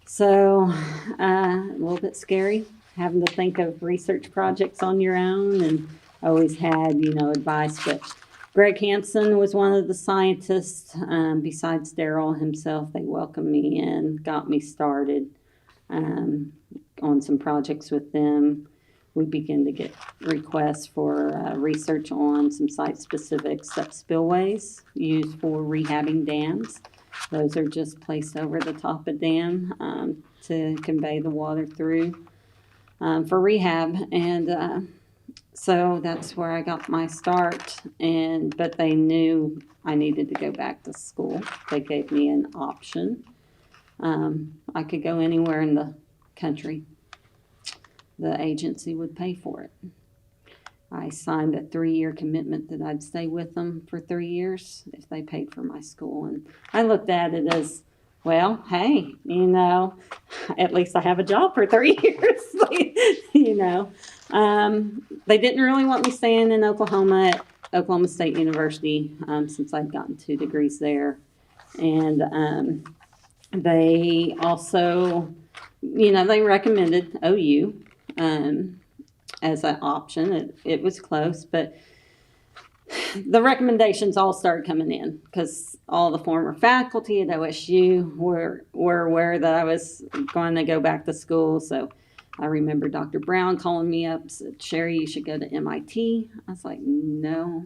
So a little bit scary having to think of research projects on your own, and I always had, advice. But Greg Hansen was one of the scientists. Besides Daryl himself, they welcomed me in, got me started on some projects with them. We began to get requests for research on some site-specific spillways used for rehabbing dams. Those are just placed over the top of dam to convey the water through for rehab. And so that's where I got my start. But they knew I needed to go back to school. They gave me an option. I could go anywhere in the country. The agency would pay for it. I signed a 3-year commitment that I'd stay with them for 3 years if they paid for my school. And I looked at it as, well, hey, at least I have a job for 3 years, They didn't really want me staying in Oklahoma at Oklahoma State University since I'd gotten 2 degrees there. And they also, they recommended OU as an option. It was close, but the recommendations all started coming in because all the former faculty at OSU were aware that I was going to go back to school. So I remember Dr. Brown calling me up, said, Sherry, you should go to MIT. I was like, no,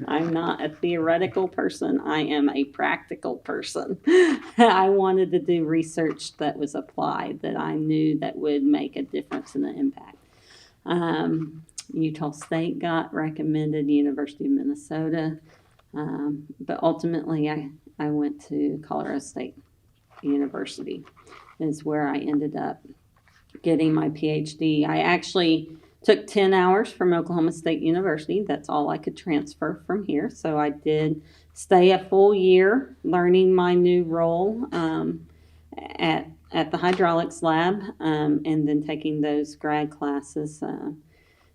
I'm not a theoretical person. I am a practical person. I wanted to do research that was applied, that I knew that would make a difference and an impact. Utah State got recommended, University of Minnesota, but ultimately I went to Colorado State University is where I ended up getting my PhD. I actually took 10 hours from Oklahoma State University. That's all I could transfer from here. So I did stay a full year learning my new role at the hydraulics lab, and then taking those grad classes,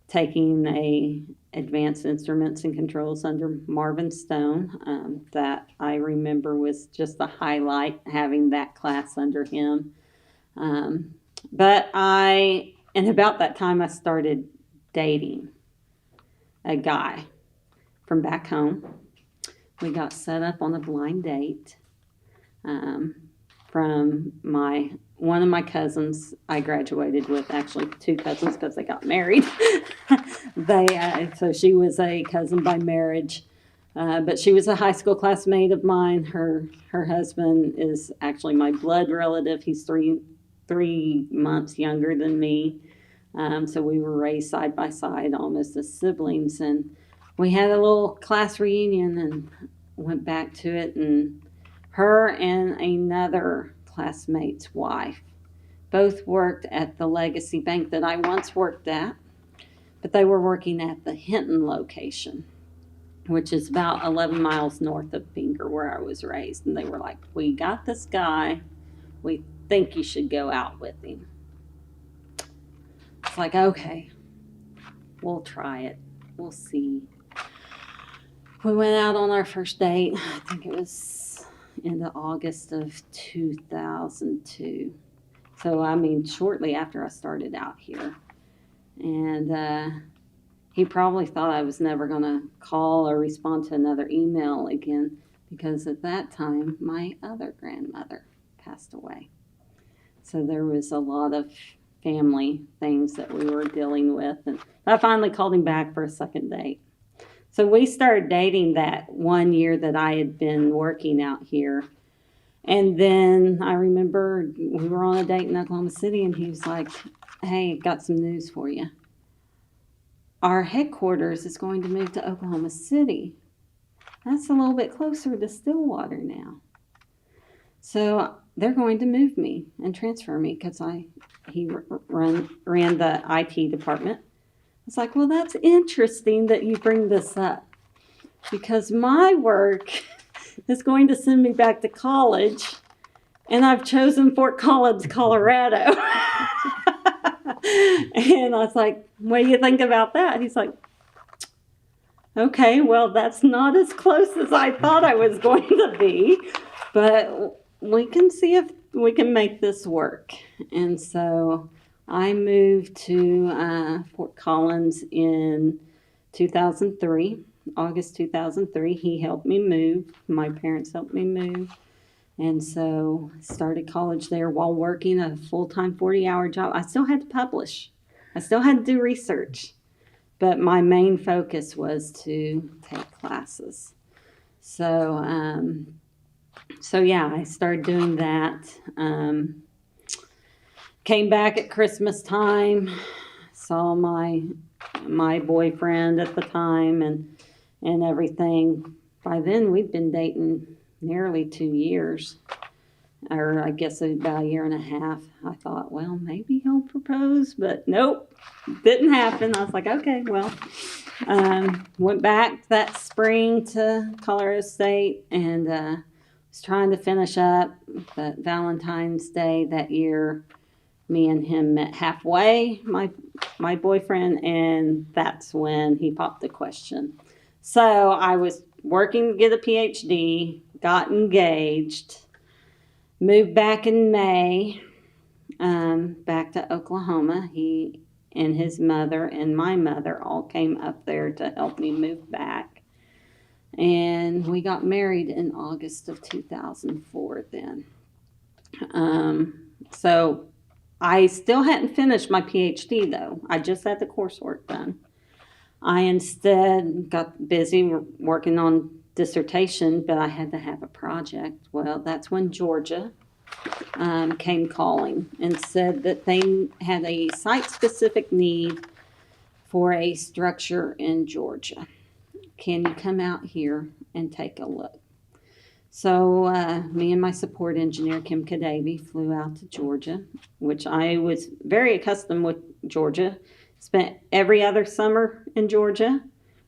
taking a advanced instruments and controls under Marvin Stone. That I remember was just a highlight, having that class under him. But about that time, I started dating a guy from back home. We got set up on a blind date from one of my cousins I graduated with, actually 2 cousins because they got married. So she was a cousin by marriage, but she was a high school classmate of mine. Her husband is actually my blood relative. He's three months younger than me. So we were raised side by side, almost as siblings. And we had a little class reunion and went back to it. And her and another classmate's wife both worked at the Legacy Bank that I once worked at, but they were working at the Hinton location, which is about 11 miles north of Finger, where I was raised. And they were like, we got this guy. We think you should go out with him. It's like, okay, we'll try it. We'll see. We went out on our first date. I think it was in the August of 2002. So, shortly after I started out here. And he probably thought I was never going to call or respond to another email again, because at that time, my other grandmother passed away. So there was a lot of family things that we were dealing with. And I finally called him back for a second date. So we started dating that 1 year that I had been working out here. And then I remember we were on a date in Oklahoma City, and he was like, hey, got some news for you. Our headquarters is going to move to Oklahoma City. That's a little bit closer to Stillwater now. So they're going to move me and transfer me because he ran the IT department. It's like, well, that's interesting that you bring this up, because my work is going to send me back to college, and I've chosen Fort Collins, Colorado. And I was like, what do you think about that? He's like, okay, well, that's not as close as I thought I was going to be, but we can see if we can make this work. And so I moved to Fort Collins in 2003, August 2003. He helped me move. My parents helped me move. And so started college there while working a full-time 40-hour job. I still had to publish. I still had to do research. But my main focus was to take classes. So yeah, I started doing that. Came back at Christmas time, saw my boyfriend at the time and everything. By then, we'd been dating nearly 2 years, or I guess about a year and a half. I thought, well, maybe he'll propose, but nope, didn't happen. I was like, okay, well, Went back that spring to Colorado State and was trying to finish up. But Valentine's Day that year, me and him met halfway, my boyfriend, and that's when he popped the question. So I was working to get a PhD, got engaged, moved back in May, back to Oklahoma. He and his mother and my mother all came up there to help me move back. And we got married in August of 2004 then. So I still hadn't finished my PhD though. I just had the coursework done. I instead got busy working on dissertation, but I had to have a project. Well, that's when Georgia came calling and said that they had a site-specific need for a structure in Georgia. Can you come out here and take a look? So me and my support engineer, Kim Cadavy, flew out to Georgia, which I was very accustomed with Georgia. Spent every other summer in Georgia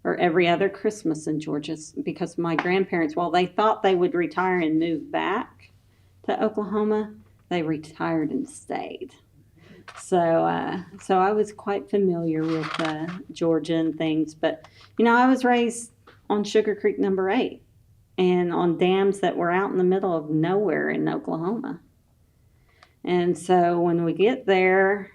or every other Christmas in Georgia because my grandparents, while they thought they would retire and move back to Oklahoma, they retired and stayed. So I was quite familiar with Georgia and things. But, I was raised on Sugar Creek number 8 and on dams that were out in the middle of nowhere in Oklahoma. And so when we get there,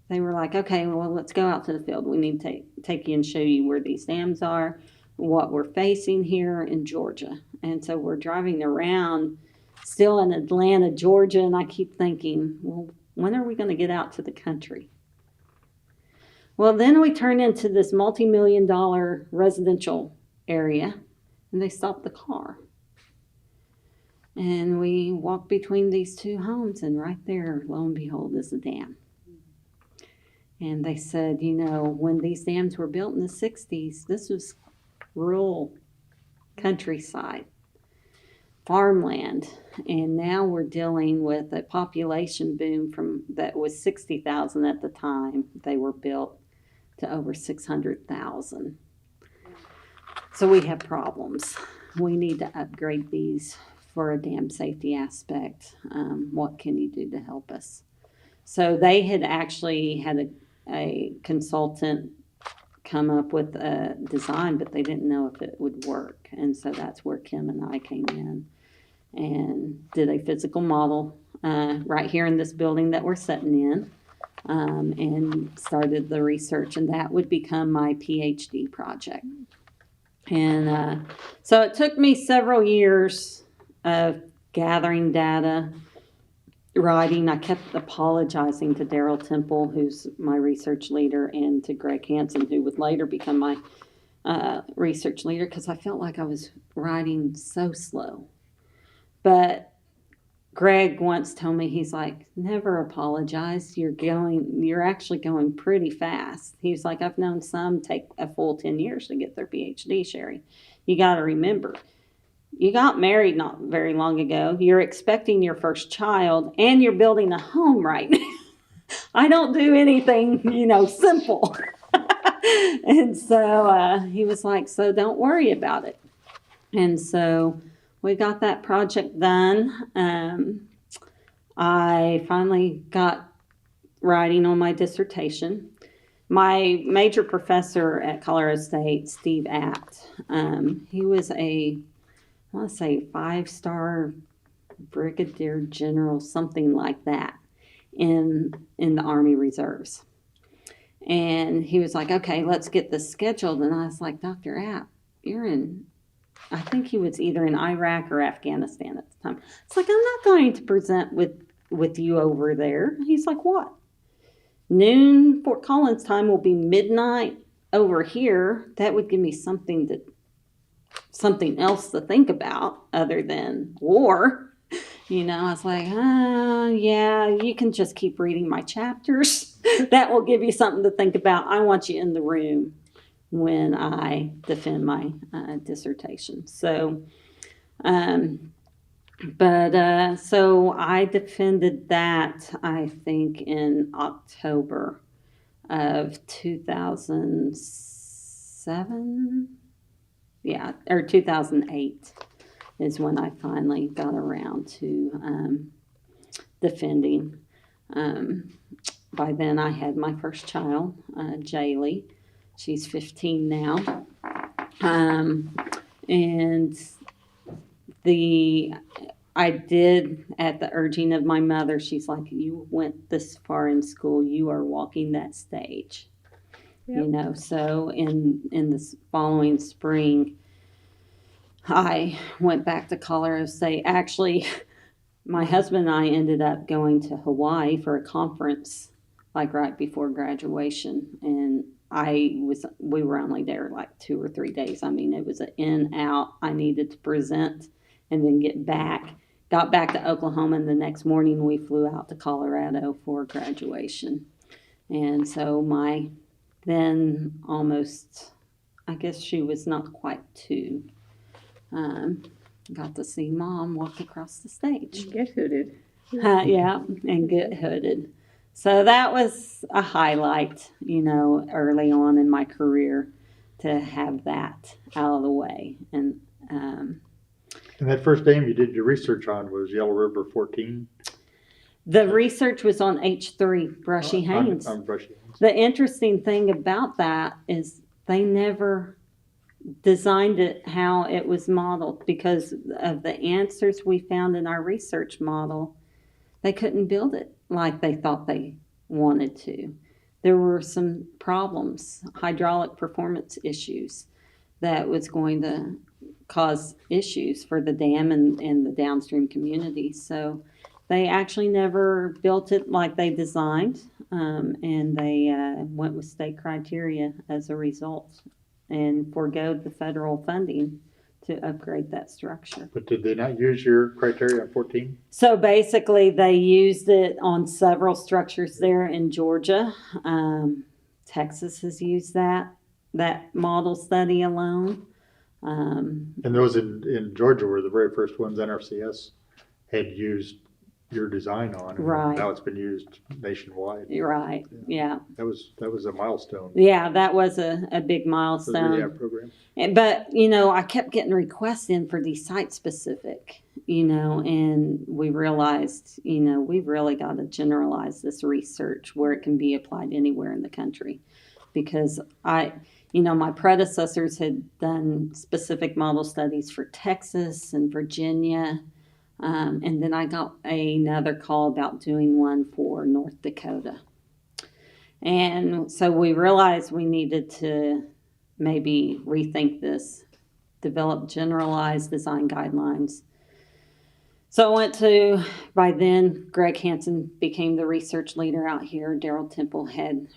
they were like, okay, well, let's go out to the field. We need to take you and show you where these dams are, what we're facing here in Georgia. And so we're driving around still in Atlanta, Georgia, and I keep thinking, well, when are we going to get out to the country? Well, then we turn into this multi-million-dollar residential area, and they stop the car. And we walk between these two homes, and right there, lo and behold, is a dam. And they said, when these dams were built in the 60s, this was rural countryside, farmland. And now we're dealing with a population boom that was 60,000 at the time. They were built to over 600,000. So we have problems. We need to upgrade these for a dam safety aspect. What can you do to help us? So they had actually had a consultant come up with a design, but they didn't know if it would work. And so that's where Kim and I came in and did a physical model right here in this building that we're sitting in, and started the research, and that would become my PhD project. And so it took me several years of gathering data, writing. I kept apologizing to Daryl Temple, who's my research leader, and to Greg Hansen, who would later become my research leader, because I felt like I was writing so slow. But Greg once told me, he's like, never apologize. You're actually going pretty fast. He's like, I've known some take a full 10 years to get their PhD, Sherry. You got to remember, you got married not very long ago. You're expecting your first child, and you're building a home right now. I don't do anything, simple. And so he was like, so don't worry about it. And so we got that project done. I finally got writing on my dissertation. My major professor at Colorado State, Steve Apt, he was I want to say 5-star brigadier general, something like that, in the Army Reserves. And he was like, okay, let's get this scheduled. And I was like, Dr. Apt, I think he was either in Iraq or Afghanistan at the time. It's like, I'm not going to present with you over there. He's like, what? Noon Fort Collins time will be midnight over here. That would give me something else to think about other than war. I was like, yeah, you can just keep reading my chapters. That will give you something to think about. I want you in the room when I defend my dissertation. So, so I defended that, I think, in October of 2006. or 2008 is when I finally got around to defending. By then I had my first child, Jaylee. She's 15 now. And I did, at the urging of my mother, she's like, you went this far in school, you are walking that stage. Yep. You know, so in the following spring, I went back to Colorado State. Actually, my husband and I ended up going to Hawaii for a conference, like right before graduation. And we were only there like 2 or 3 days. I mean, it was an in, out. I needed to present and then get back. Got back to Oklahoma, and the next morning we flew out to Colorado for graduation. And so my then almost, I guess she was not quite 2, got to see Mom walk across the stage. Get hooded. Yeah, and get hooded. So that was a highlight, you know, early on in my career to have that out of the way. And that first dam you did your research on was Yellow River 14? the research was on H3, Brushy Haynes. On Brushy Haynes. The interesting thing about that is they never designed it how it was modeled because of the answers we found in our research model. They couldn't build it like they thought they wanted to. There were some problems, hydraulic performance issues that was going to cause issues for the dam and the downstream community. So they actually never built it like they designed, and they went with state criteria as a result and forgoed the federal funding to upgrade that structure. But did they not use your criteria on 14? So basically, they used it on several structures there in Georgia. Texas has used that model study alone. And those in Georgia were the very first ones NRCS had used your design on. And Right. now it's been used nationwide. You're right. Yeah. That was a milestone. Yeah, that was a big For the milestone. rehab program. But, you know, I kept getting requests in for these site-specific, you know, and we realized, you know, we've really got to generalize this research where it can be applied anywhere in the country. Because my predecessors had done specific model studies for Texas and Virginia. And then I got another call about doing one for North Dakota. And so we realized we needed to maybe rethink this, develop generalized design guidelines. So I went to, by then, Greg Hansen became the research leader out here. Daryl Temple had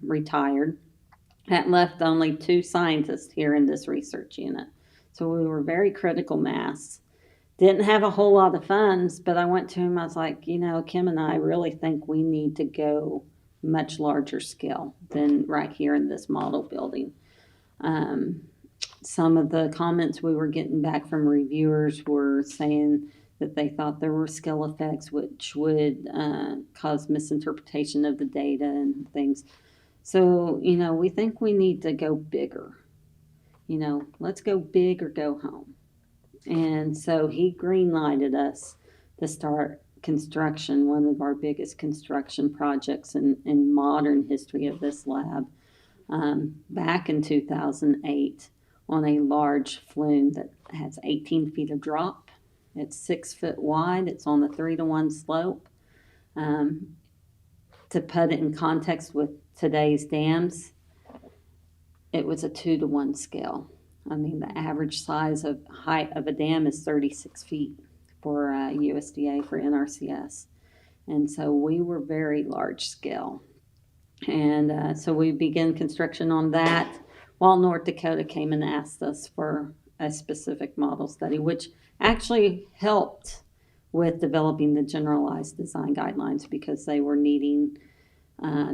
retired. That left only 2 scientists here in this research unit. So we were very critical mass. Didn't have a whole lot of funds, but I went to him, I was like, you know, Kim and I really think we need to go much larger scale than right here in this model building. Some of the comments we were getting back from reviewers were saying that they thought there were skill effects which would cause misinterpretation of the data and things. So, you know, we think we need to go bigger. You know, let's go big or go home. And so he green-lighted us to start construction, one of our biggest construction projects in modern history of this lab, back in 2008 on a large flume that has 18 feet of drop. It's 6 foot wide. It's on a 3-to-1 slope. To put it in context with today's dams, it was a 2-to-1 scale. I mean, the average size of height of a dam is 36 feet for USDA for NRCS. And so we were very large scale. And so we began construction on that while North Dakota came and asked us for a specific model study, which actually helped with developing the generalized design guidelines because they were needing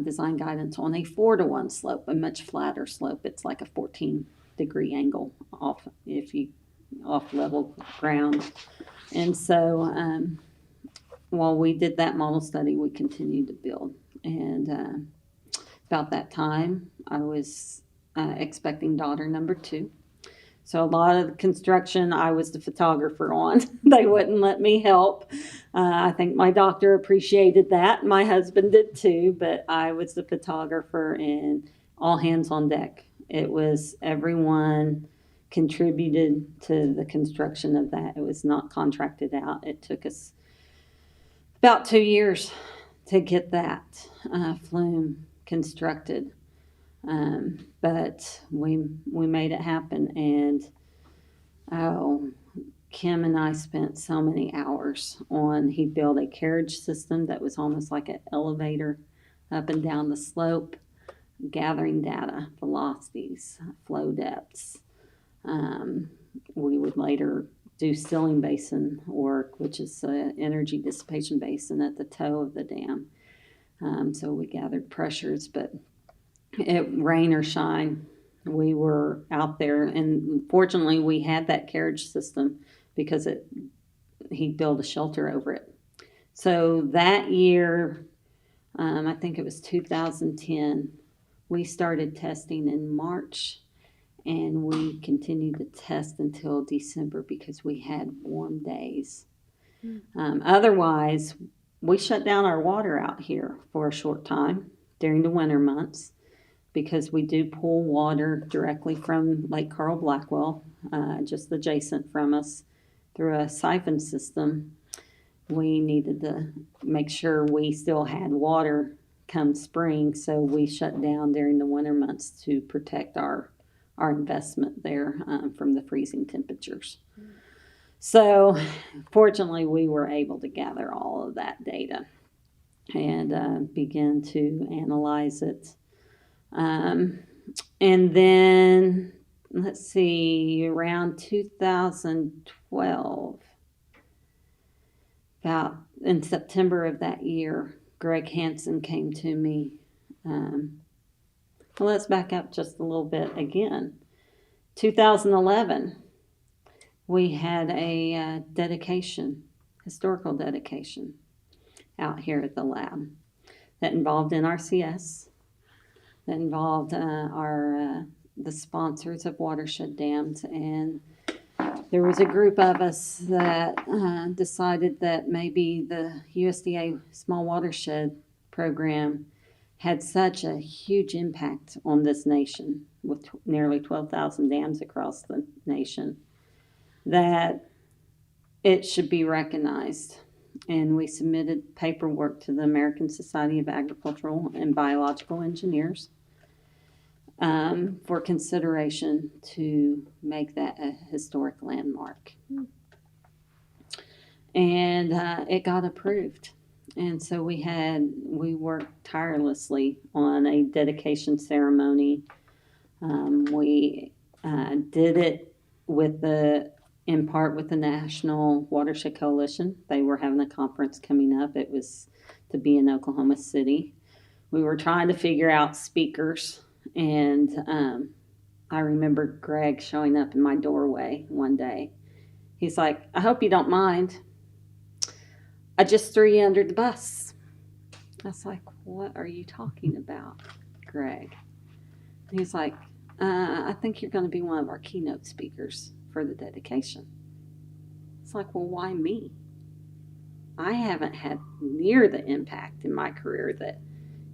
design guidance on a 4-to-1 slope, a much flatter slope. It's like a 14-degree angle off level ground. And so while we did that model study, we continued to build. And about that time, I was expecting daughter number 2. So a lot of the construction I was the photographer on. They wouldn't let me help. I think my doctor appreciated that. My husband did too, but I was the photographer and all hands on deck. It was everyone contributed to the construction of that. It was not contracted out. It took us about 2 years to get that flume constructed. But we made it happen, and Kim and I spent so many hours on. He built a carriage system that was almost like an elevator up and down the slope, gathering data, velocities, flow depths. We would later do stilling basin work, which is an energy dissipation basin at the toe of the dam. So we gathered pressures, but rain or shine, we were out there, and fortunately we had that carriage system because he built a shelter over it. So that year, I think it was 2010, we started testing in March, and we continued to test until December because we had warm days. Otherwise, we shut down our water out here for a short time during the winter months, because we do pull water directly from Lake Carl Blackwell, just adjacent from us, through a siphon system. We needed to make sure we still had water come spring, so we shut down during the winter months to protect our investment there from the freezing temperatures. So fortunately, we were able to gather all of that data and begin to analyze it. And then, let's see, around 2012, about in September of that year, Greg Hansen came to me. Well, let's back up just a little bit again. 2011, we had a historical dedication out here at the lab that involved NRCS, that involved the sponsors of watershed dams, and there was a group of us that decided that maybe the USDA Small Watershed Program had such a huge impact on this nation, with nearly 12,000 dams across the nation, that it should be recognized. And we submitted paperwork to the American Society of Agricultural and Biological Engineers for consideration to make that a historic landmark. And it got approved. And so we worked tirelessly on a dedication ceremony. We did it in part with the National Watershed Coalition. They were having a conference coming up. It was to be in Oklahoma City. We were trying to figure out speakers, and I remember Greg showing up in my doorway one day. He's like, "I hope you don't mind. I just threw you under the bus." I was like, "What are you talking about, Greg?" He's like, "I think you're going to be one of our keynote speakers for the dedication." It's like, "Well, why me? I haven't had near the impact in my career that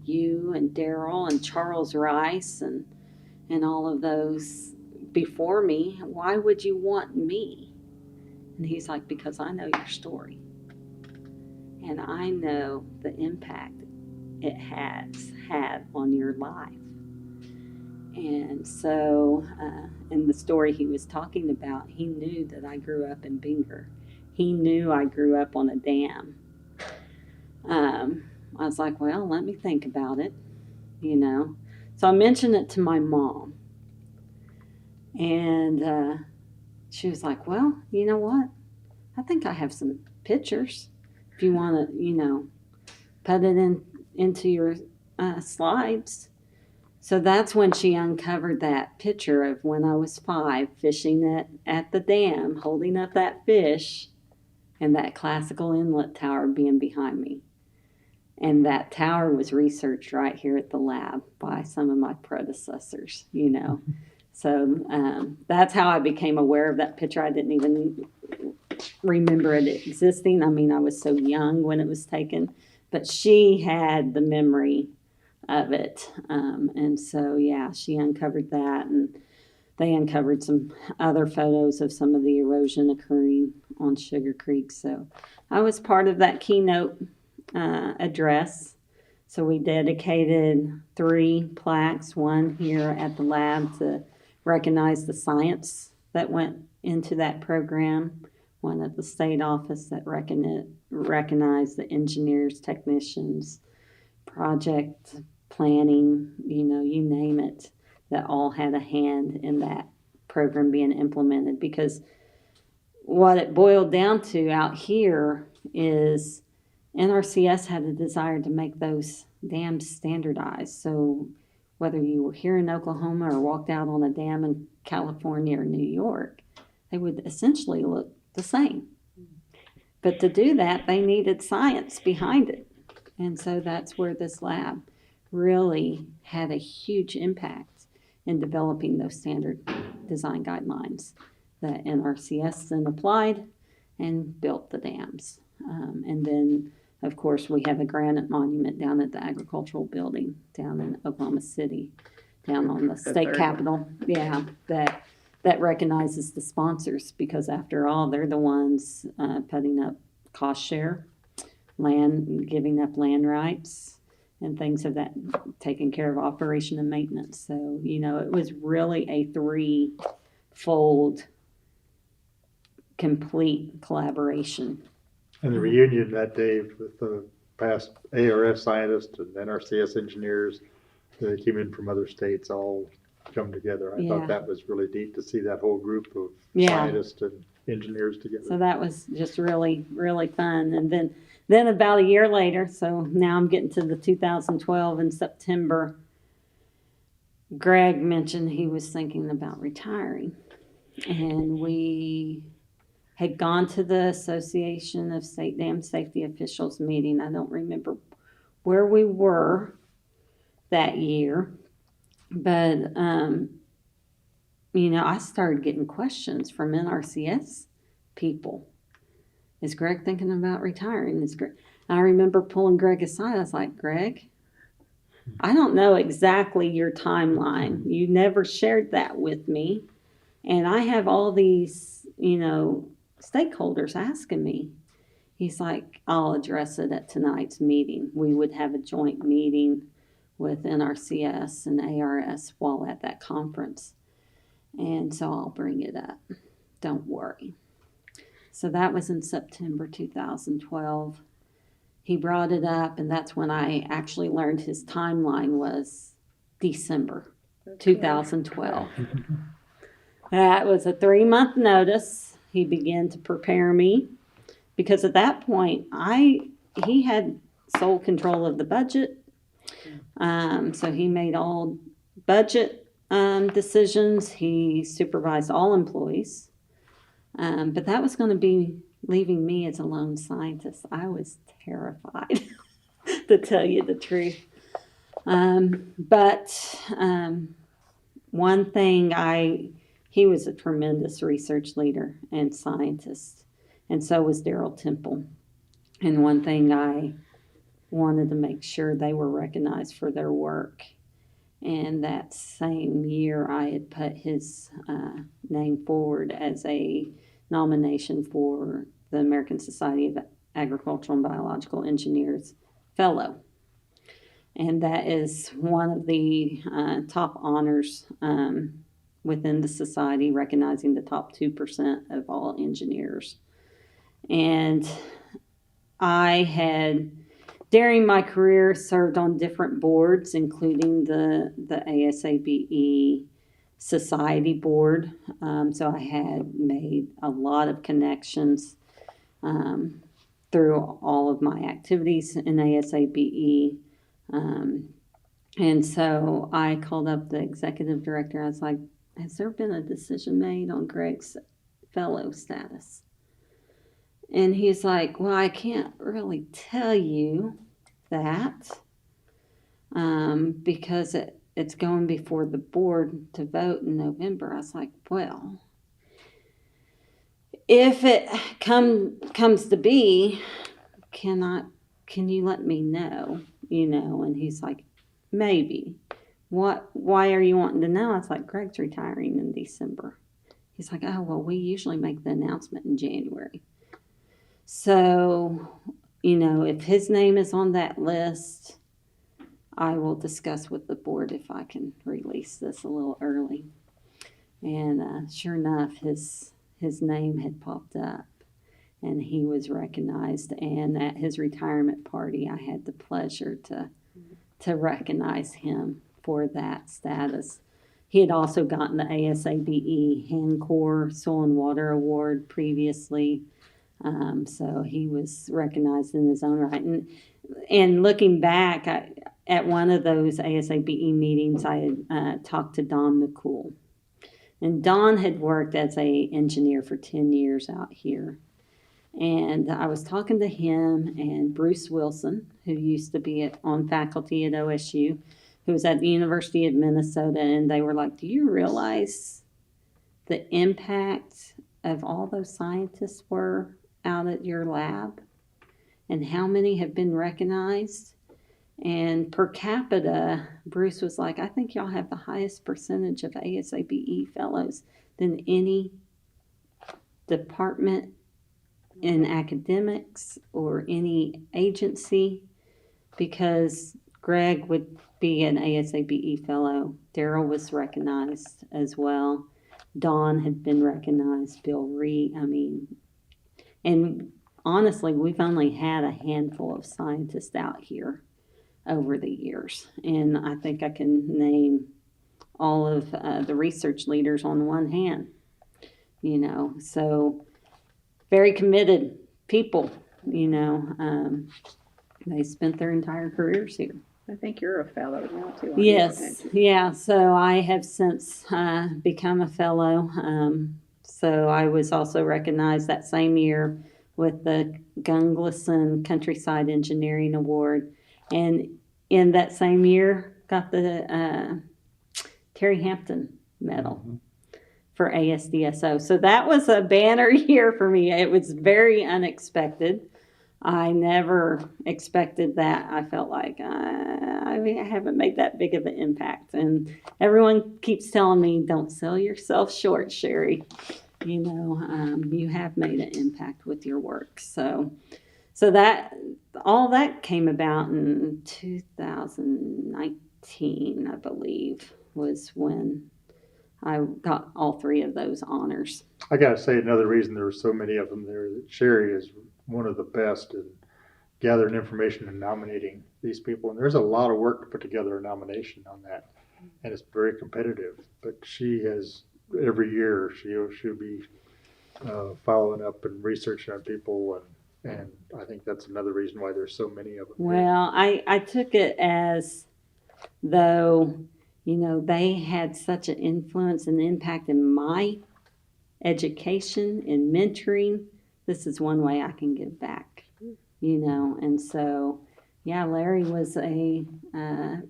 you and Daryl and Charles Rice and all of those before me. Why would you want me?" And he's like, "Because I know your story. And I know the impact it has had on your life." And so, in the story he was talking about, he knew that I grew up in Binger. He knew I grew up on a dam. I was like, "Well, let me think about it," So I mentioned it to my mom. And she was like, "Well, you know what? I think I have some pictures. If you want to, put it into your slides." So that's when she uncovered that picture of when I was 5, fishing at the dam, holding up that fish, and that classical inlet tower being behind me. And that tower was researched right here at the lab by some of my predecessors, you know. So that's how I became aware of that picture. I didn't even remember it existing. I mean, I was so young when it was taken, but she had the memory of it. And so, yeah, she uncovered that, and they uncovered some other photos of some of the erosion occurring on Sugar Creek. So I was part of that keynote address. So we dedicated 3 plaques, one here at the lab to recognize the science that went into that program, one at the state office that recognized the engineers, technicians, project planning, you know, you name it, that all had a hand in that program being implemented. Because what it boiled down to out here is NRCS had a desire to make those dams standardized. So whether you were here in Oklahoma or walked out on a dam in California or New York, they would essentially look the same. But to do that, they needed science behind it. And so that's where this lab really had a huge impact in developing those standard design guidelines that NRCS then applied and built the dams. And then, of course, we have a granite monument down at the agricultural building down in Oklahoma City, down on the state capitol. Yeah, that recognizes the sponsors, because after all, they're the ones putting up cost share, land, giving up land rights, and things of that, taking care of operation and maintenance. So, you know, it was really a 3-fold complete collaboration. And the reunion that day with the past ARF scientists and NRCS engineers that came in from other states all come together. I thought that was really neat to see that whole group of scientists and engineers together. So that was just really, really fun. And then about a year later, so now I'm getting to the 2012 in September, Greg mentioned he was thinking about retiring. And we had gone to the Association of State Dam Safety Officials meeting. I don't remember where we were that year, but, you know, I started getting questions from NRCS people. Is Greg thinking about retiring? I remember pulling Greg aside. I was like, Greg, I don't know exactly your timeline. You never shared that with me. And I have all these, you know, stakeholders asking me. He's like, I'll address it at tonight's meeting. We would have a joint meeting with NRCS and ARS while at that conference. And so I'll bring it up. Don't worry. So that was in September 2012. He brought it up, and that's when I actually learned his timeline was December 2012. That was a 3-month notice. He began to prepare me, because at that point, he had sole control of the budget. So he made all budget decisions. He supervised all employees. But that was going to be leaving me as a lone scientist. I was terrified, to tell you the truth. But one thing, he was a tremendous research leader and scientist, and so was Daryl Temple. And one thing I wanted to make sure they were recognized for their work. And that same year, I had put his name forward as a nomination for the American Society of Agricultural and Biological Engineers Fellow. And that is one of the top honors within the society, recognizing the top 2% of all engineers. And I had, during my career, served on different boards, including the ASABE Society Board. So I had made a lot of connections through all of my activities in ASABE. And so I called up the executive director. I was like, has there been a decision made on Greg's fellow status? And he's like, well, I can't really tell you that because it's going before the board to vote in November. I was like, well, if it comes to be, can you let me know? And he's like, maybe. Why are you wanting to know? I was like, Greg's retiring in December. He's like, oh, well, we usually make the announcement in January. So, if his name is on that list, I will discuss with the board if I can release this a little early. And sure enough, his name had popped up, and he was recognized. And at his retirement party, I had the pleasure to recognize him for that status. He had also gotten the ASABE Hand Corps Soil and Water Award previously. So he was recognized in his own right. And looking back, at one of those ASABE meetings, I had talked to Don McCool. And Don had worked as an engineer for 10 years out here. And I was talking to him and Bruce Wilson, who used to be on faculty at OSU, who was at the University of Minnesota, and they were like, do you realize the impact of all those scientists were out at your lab? And how many have been recognized? And per capita, Bruce was like, I think y'all have the highest percentage of ASABE fellows than any department in academics or any agency, because Greg would be an ASABE fellow. Daryl was recognized as well. Don had been recognized. Bill Reed. And honestly, we've only had a handful of scientists out here over the years. And I think I can name all of the research leaders on one hand, so very committed people, they spent their entire careers here. I think you're a fellow now, too. aren't Yes, you? yeah. So I have since become a fellow. So I was also recognized that same year with the Gunglison Countryside Engineering Award. And in that same year, got the Terry Hampton Medal for ASDSO. So that was a banner year for me. It was very unexpected. I never expected that. I felt like I haven't made that big of an impact. And everyone keeps telling me, don't sell yourself short, Sherry. You have made an impact with your work. So that all that came about in 2019, I believe, was when I got all three of those honors. I got to say, another reason there were so many of them there, that Sherry is one of the best in gathering information and nominating these people. And there's a lot of work to put together a nomination on that. And it's very competitive. But she has, every year, she'll be following up and researching on people. And I think that's another reason why there's so many of them. Well, I took it as though, they had such an influence and impact in my education and mentoring. This is one way I can give back, and so, yeah, Larry was a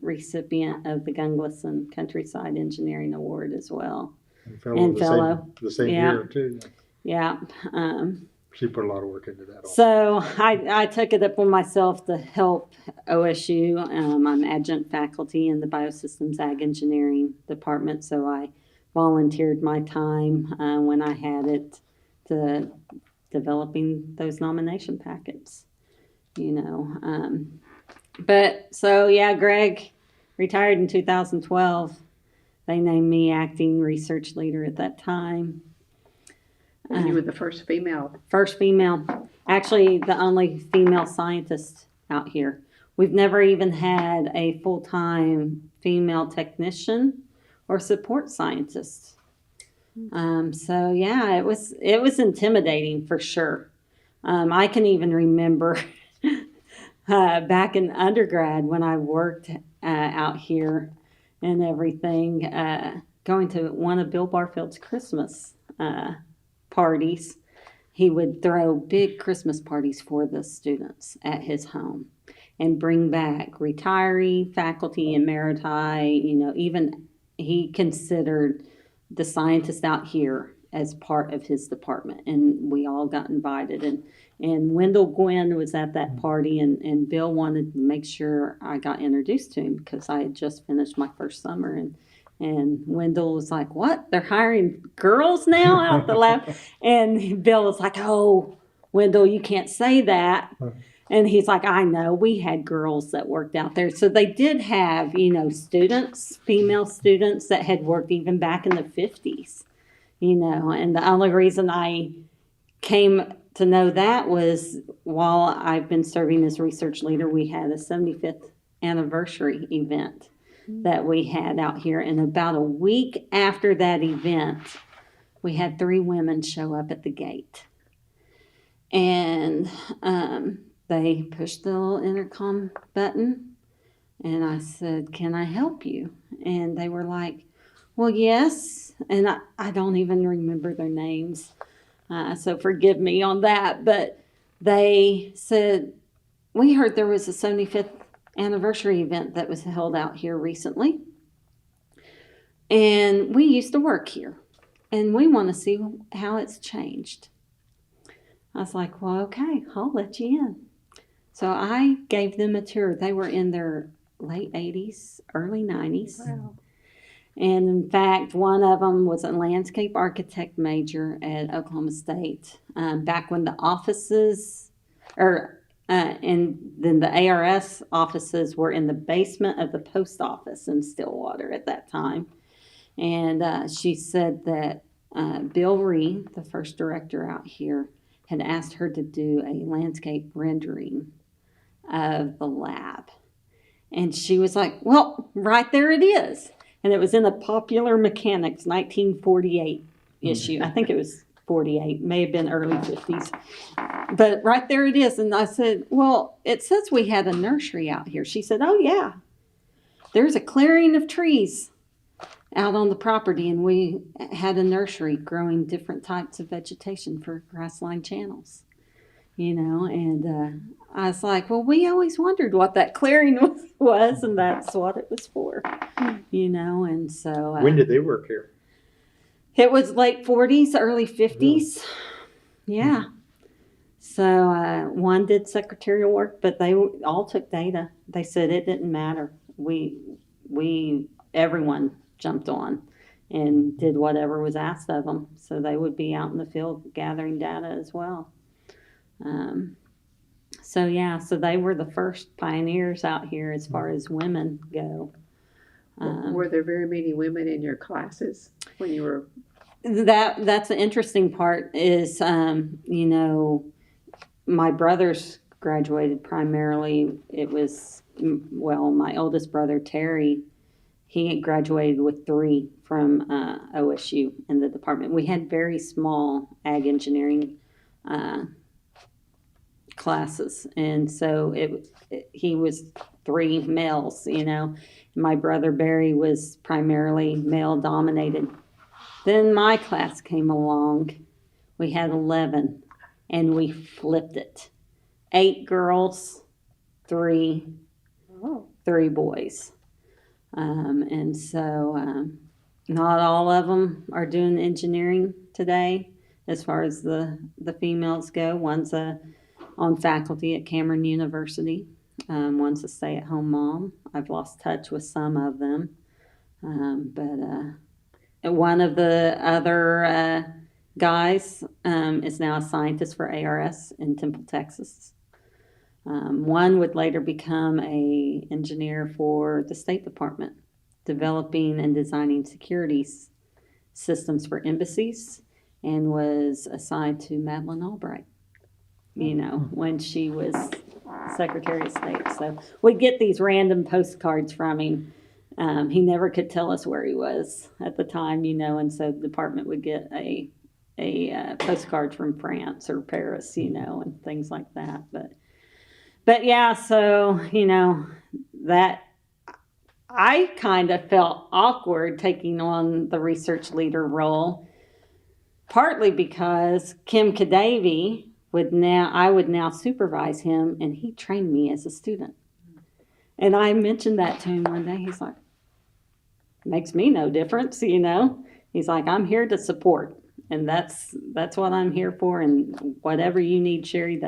recipient of the Gunglison Countryside Engineering Award as well. And fellow. The same year, too. Yeah. She put a lot of work into that. So I took it upon myself to help OSU. I'm adjunct faculty in the Biosystems Ag Engineering department, so I volunteered my time when I had it to developing those nomination packets, But so, yeah, Greg retired in 2012. They named me acting research leader at that time. And you were the first female. First female, actually the only female scientist out here. We've never even had a full-time female technician or support scientist. So yeah, it was intimidating for sure. I can even remember back in undergrad when I worked out here and everything, going to one of Bill Barfield's Christmas parties. He would throw big Christmas parties for the students at his home. and bring back retiree faculty and emeriti. Even he considered the scientists out here as part of his department, and we all got invited. And Wendell Gwynn was at that party, and Bill wanted to make sure I got introduced to him because I had just finished my first summer. And Wendell was like, "What? They're hiring girls now out the lab?" And Bill was like, "Oh, Wendell, you can't say that." And he's like, "I know, we had girls that worked out there." So they did have, students, female students that had worked even back in the 50s, and the only reason I came to know that was while I've been serving as research leader, we had a 75th anniversary event that we had out here. And about a week after that event, we had 3 women show up at the gate. And they pushed the little intercom button. And I said, "Can I help you?" And they were like, "Well, yes." And I don't even remember their names. So forgive me on that. But they said, "We heard there was a 75th anniversary event that was held out here recently. And we used to work here. And we want to see how it's changed." I was like, "Well, okay, I'll let you in." So I gave them a tour. They were in their late 80s, early 90s. Wow. And in fact, one of them was a landscape architect major at Oklahoma State. Back when the offices, and then the ARS offices were in the basement of the post office in Stillwater at that time. And she said that Bill Ree, the first director out here, had asked her to do a landscape rendering of the lab. And she was like, "Well, right there it is." And it was in the Popular Mechanics 1948 issue. I think it was 48, may have been early 50s. But right there it is. And I said, "Well, it says we had a nursery out here." She said, "Oh, yeah. There's a clearing of trees out on the property, and we had a nursery growing different types of vegetation for grassline channels." And I was like, "Well, we always wondered what that clearing was, and that's what it was for." And so When did they work here? it was late 40s, early 50s. Yeah. So one did secretarial work, but they all took data. They said it didn't matter. Everyone jumped on and did whatever was asked of them. So they would be out in the field gathering data as well. So they were the first pioneers out here as far as women go. Were there very many women in your classes when you were? That's the interesting part is, my brothers graduated primarily. It was, my oldest brother, Terry, he graduated with 3 from OSU in the department. We had very small ag engineering classes, and so he was 3 males. My brother Barry was primarily male dominated. Then my class came along. We had 11, and we flipped it. 8 girls, 3 boys. And so not all of them are doing engineering today as far as the females go. One's on faculty at Cameron University. One's a stay-at-home mom. I've lost touch with some of them. But one of the other guys is now a scientist for ARS in Temple, Texas. One would later become an engineer for the State Department, developing and designing security systems for embassies, and was assigned to Madeleine Albright, when she was Secretary of State. So we get these random postcards from him. He never could tell us where he was at the time, and so the department would get a postcard from France or Paris, and things like that. But yeah, so, that I kind of felt awkward taking on the research leader role, partly because Kim Kadavy I would now supervise him, and he trained me as a student. And I mentioned that to him one day. He's like, makes me no difference, you know. He's like, I'm here to support, and that's what I'm here for. And whatever you need, Sherry,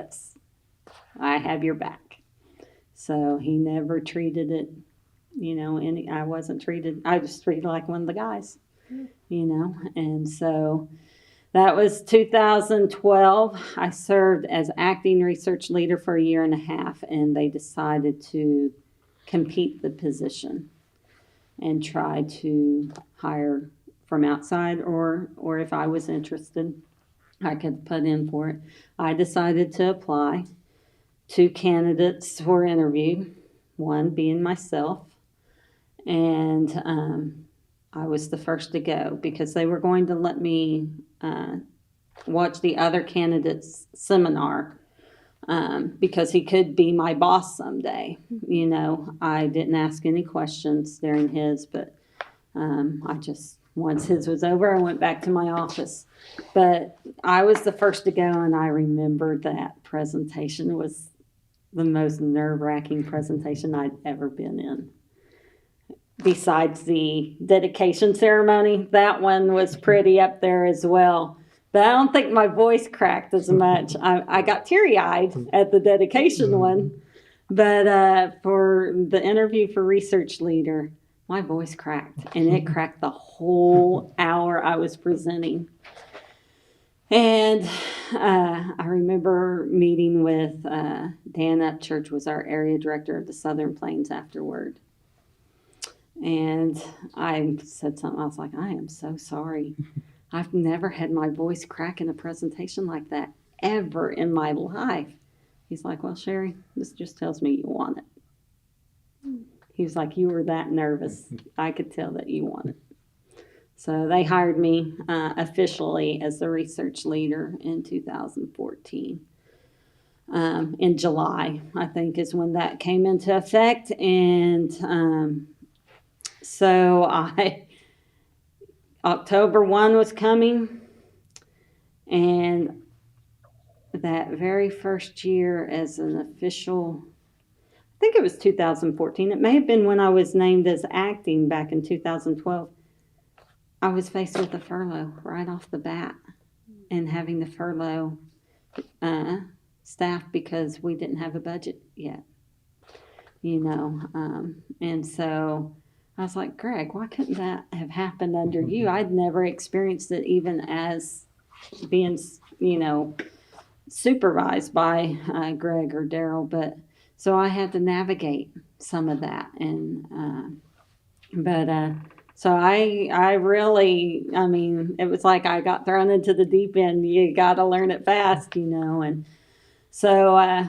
I have your back. So he never treated it, you know. I was treated like one of the guys, you know. And so that was 2012. I served as acting research leader for a year and a half, and they decided to compete the position and try to hire from outside, or if I was interested, I could put in for it. I decided to apply. 2 candidates were interviewed, one being myself, and I was the first to go because they were going to let me watch the other candidate's seminar because he could be my boss someday. You know, I didn't ask any questions during his, but once his was over, I went back to my office. But I was the first to go, and I remember that presentation was the most nerve-wracking presentation I'd ever been in. Besides the dedication ceremony, that one was pretty up there as well. But I don't think my voice cracked as much. I got teary-eyed at the dedication one. But for the interview for research leader, my voice cracked. And it cracked the whole hour I was presenting. And I remember meeting with Dan Upchurch, was our area director of the Southern Plains afterward. And I said something, I was like, I am so sorry. I've never had my voice crack in a presentation like that ever in my life. He's like, well, Sherry, this just tells me you want it. He was like, you were that nervous. I could tell that you want it. So they hired me officially as the research leader in 2014. In July, I think, is when that came into effect. And so October 1 was coming, and that very first year as an official, I think it was 2014. It may have been when I was named as acting back in 2012. I was faced with a furlough right off the bat and having to furlough staff because we didn't have a budget yet, you know. And so I was like, Greg, why couldn't that have happened under you? I'd never experienced it even as being, you know, supervised by Greg or Daryl. But so I had to navigate some of that. And, so I really, I mean, it was like I got thrown into the deep end. You got to learn it fast, you know. And so,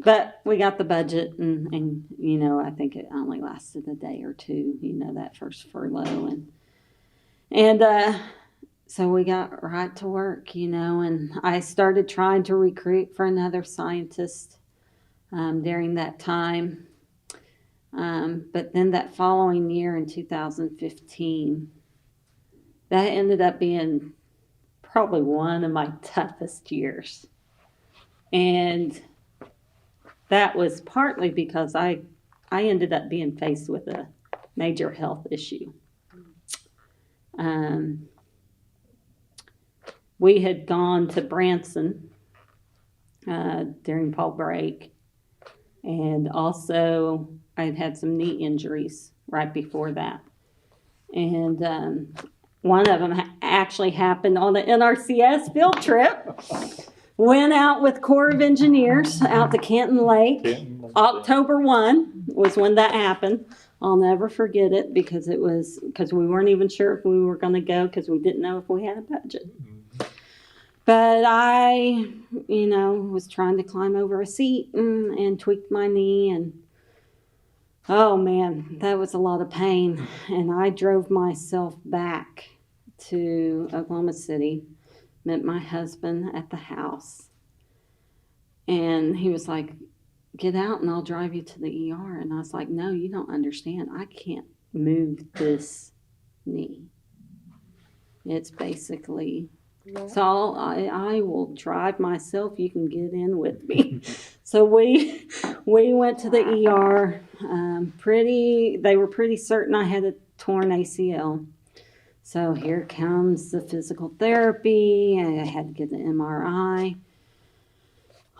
but we got the budget, and you know, I think it only lasted a day or two, you know, that first furlough. And so we got right to work, you know, and I started trying to recruit for another scientist during that time. But then that following year in 2015, that ended up being probably one of my toughest years. And that was partly because I ended up being faced with a major health issue. We had gone to Branson during fall break, and also I'd had some knee injuries right before that. And one of them actually happened on the NRCS field trip. Went out with Corps of Engineers out to Canton Lake. October 1 was when that happened. I'll never forget it because we weren't even sure if we were going to go because we didn't know if we had a budget. But I, you know, was trying to climb over a seat and tweaked my knee, and oh man, that was a lot of pain. And I drove myself back to Oklahoma City, met my husband at the house, and he was like, get out and I'll drive you to the ER. And I was like, no, you don't understand. I can't move this knee. It's basically So I will drive myself. You can get in with me. So we went to the ER. They were pretty certain I had a torn ACL. So here comes the physical therapy. I had to get the MRI.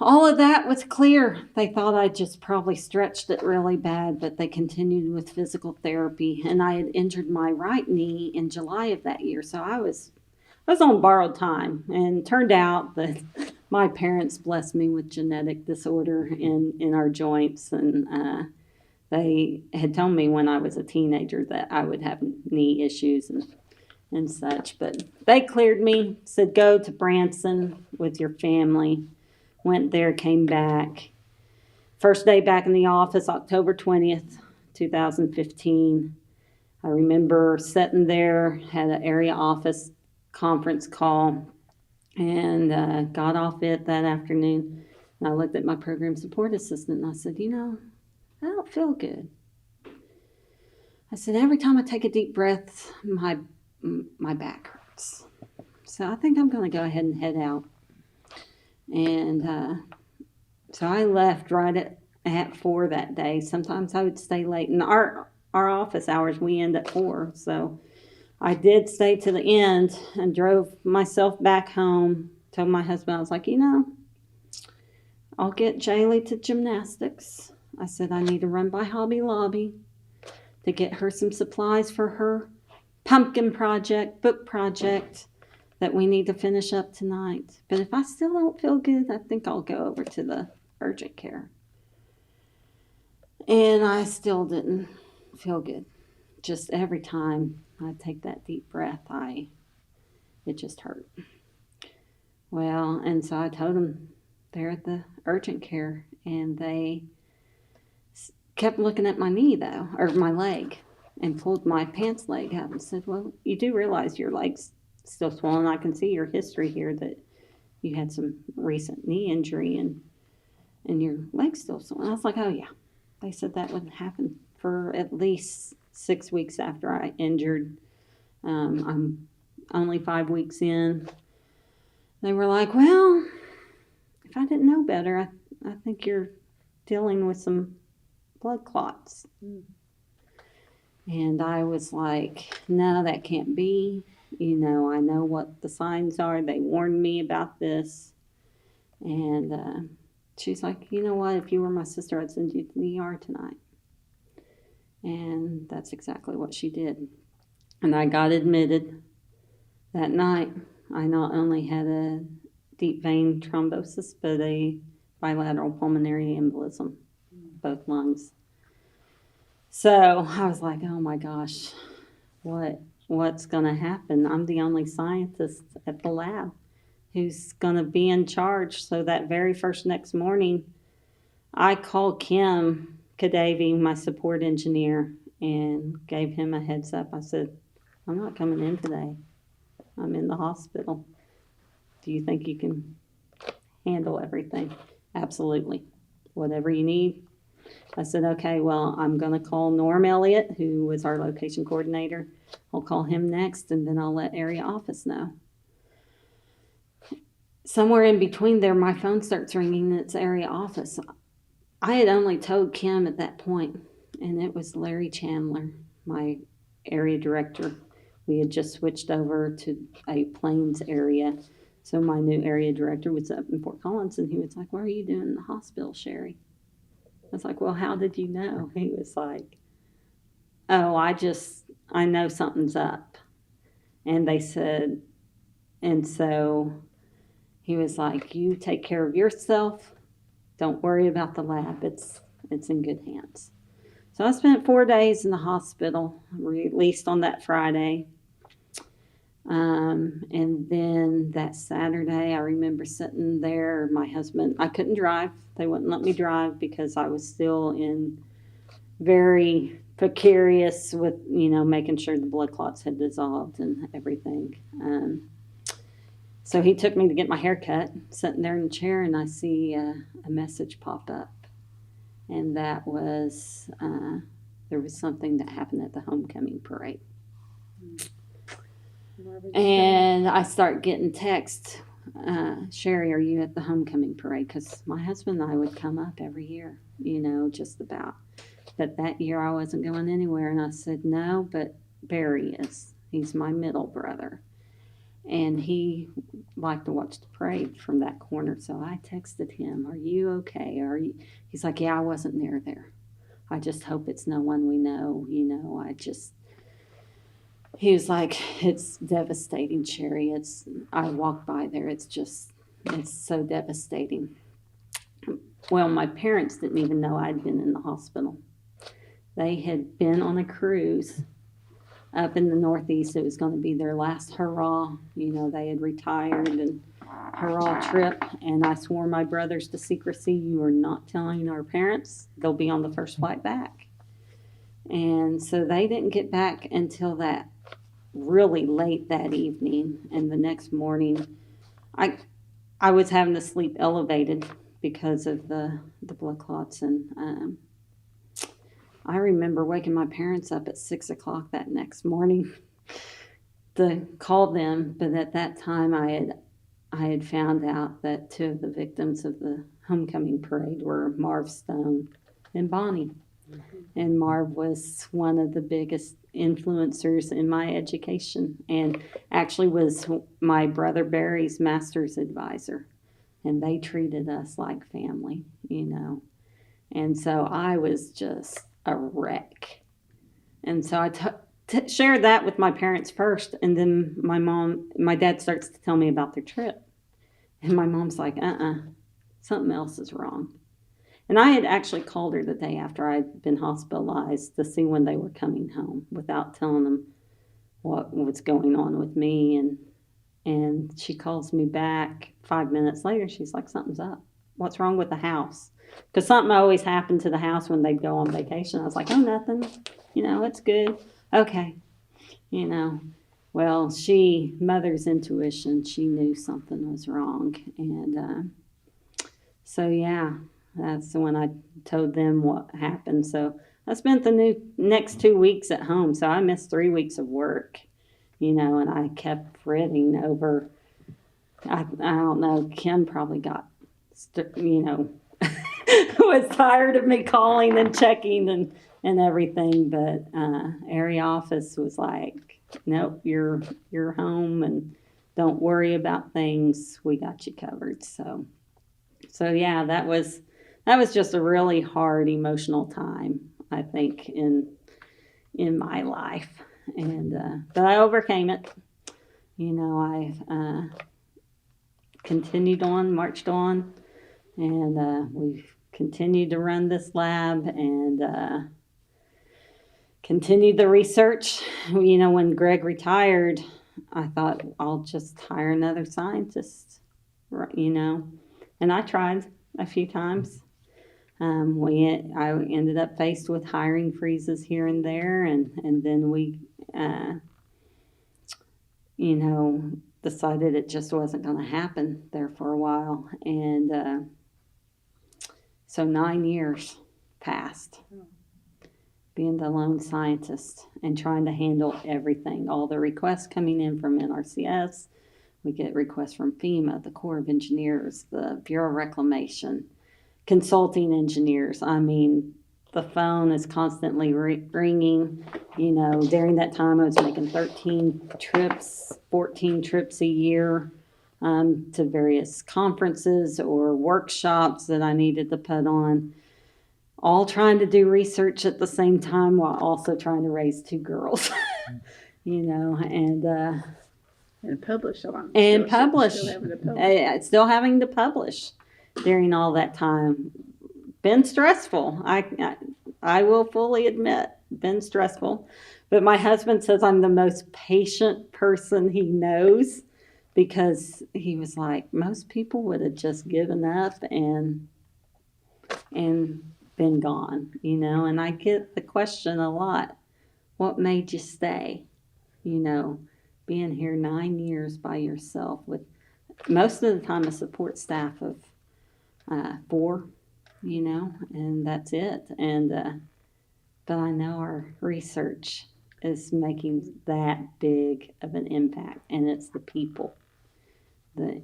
All of that was clear. They thought I just probably stretched it really bad, but they continued with physical therapy. And I had injured my right knee in July of that year. So I was on borrowed time, and turned out that my parents blessed me with genetic disorder in our joints, and they had told me when I was a teenager that I would have knee issues and such. But they cleared me, said go to Branson with your family. Went there, came back. First day back in the office, October 20th, 2015. I remember sitting there, had an area office conference call, and got off it that afternoon. And I looked at my program support assistant and I said, I don't feel good. I said, every time I take a deep breath, my back hurts. So I think I'm going to go ahead and head out. And so I left right at 4 that day. Sometimes I would stay late. And our office hours, we end at 4. So I did stay to the end and drove myself back home. Told my husband, I was like, I'll get Jaylee to gymnastics. I said, I need to run by Hobby Lobby to get her some supplies for her pumpkin project, book project that we need to finish up tonight. But if I still don't feel good, I think I'll go over to the urgent care. And I still didn't feel good. Just every time I take that deep breath, it just hurt. Well, and so I told them they're at the urgent care, and they kept looking at my knee though, or my leg, and pulled my pants leg out and said, well, you do realize your leg's still swollen. I can see your history here that you had some recent knee injury and your leg's still swollen. I was like, oh yeah. They said that wouldn't happen for at least 6 weeks after I injured. I'm only 5 weeks in. They were like, well, if I didn't know better, I think you're dealing with some blood clots. And I was like, no, that can't be. I know what the signs are. They warned me about this. And she's like, you know what? If you were my sister, I'd send you to the ER tonight. And that's exactly what she did. And I got admitted that night. I not only had a deep vein thrombosis, but a bilateral pulmonary embolism, both lungs. So I was like, oh my gosh, what's going to happen? I'm the only scientist at the lab who's going to be in charge. So that very first next morning, I called Kim Caddo, my support engineer, and gave him a heads up. I said, I'm not coming in today. I'm in the hospital. Do you think you can handle everything? Absolutely. Whatever you need. I said, okay, well, I'm going to call Norm Elliott, who was our location coordinator. I'll call him next, and then I'll let area office know. Somewhere in between there, my phone starts ringing, and it's area office. I had only told Kim at that point, and it was Larry Chandler, my area director. We had just switched over to a Plains area. So my new area director was up in Fort Collins, and he was like, what are you doing in the hospital, Sherry? I was like, well, how did you know? He was like, oh, I know something's up. And they said, and so he was like, you take care of yourself. Don't worry about the lab. It's in good hands. So I spent 4 days in the hospital, released on that Friday. And then that Saturday, I remember sitting there, my husband, I couldn't drive. They wouldn't let me drive because I was still in very precarious with, making sure the blood clots had dissolved and everything. So he took me to get my hair cut, sitting there in the chair, and I see a message pop up. And that was, there was something that happened at the homecoming parade. And I start getting texts, Sherry, are you at the homecoming parade? Because my husband and I would come up every year, just about. But that year I wasn't going anywhere. And I said, no, but Barry is. He's my middle brother. And he liked to watch the parade from that corner. So I texted him, are you okay? He's like, yeah, I wasn't near there. I just hope it's no one we know. He was like, it's devastating, Sherry. I walked by there. It's so devastating. Well, my parents didn't even know I'd been in the hospital. They had been on a cruise up in the Northeast. It was going to be their last hurrah. They had retired and hurrah trip. And I swore my brothers to secrecy. You are not telling our parents. They'll be on the first flight back. And so they didn't get back until that really late that evening. And the next morning, I was having to sleep elevated because of the blood clots. And I remember waking my parents up at 6 o'clock that next morning to call them. But at that time, I had found out that 2 of the victims of the homecoming parade were Marv Stone and Bonnie. Mm-hmm. And Marv was one of the biggest influencers in my education and actually was my brother Barry's master's advisor. And they treated us like family, And so I was just a wreck. And so I shared that with my parents first. And then my dad starts to tell me about their trip. And my mom's like, something else is wrong. And I had actually called her the day after I'd been hospitalized to see when they were coming home without telling them what was going on with me. And she calls me back 5 minutes later. She's like, something's up. What's wrong with the house? Because something always happened to the house when they'd go on vacation. I was like, oh, nothing. It's good. Okay. Well, mother's intuition, she knew something was wrong. And so, yeah, that's when I told them what happened. So I spent the next 2 weeks at home. So I missed 3 weeks of work, and I kept fretting over, I don't know, Kim probably got, was tired of me calling and checking and everything. But area office was like, nope, you're home and don't worry about things. We got you covered. So yeah, that was just a really hard emotional time, I think, in my life. And but I overcame it. I continued on, marched on, and we've continued to run this lab and continued the research. When Greg retired, I thought I'll just hire another scientist, and I tried a few times. I ended up faced with hiring freezes here and there, and then we, decided it just wasn't going to happen there for a while. And so 9 years passed being the lone scientist and trying to handle everything, all the requests coming in from NRCS. We get requests from FEMA, the Corps of Engineers, the Bureau of Reclamation, consulting engineers. I mean, the phone is constantly ringing. During that time, I was making 13 trips, 14 trips a year to various conferences or workshops that I needed to put on, all trying to do research at the same time while also trying to raise 2 girls, and publish a lot. And publish. Still having to publish during all that time. Been stressful. I will fully admit, been stressful. But my husband says I'm the most patient person he knows, because he was like, most people would have just given up and been gone, and I get the question a lot, what made you stay? Being here 9 years by yourself with most of the time a support staff of 4, and that's it. And but I know our research is making that big of an impact, and it's the people, the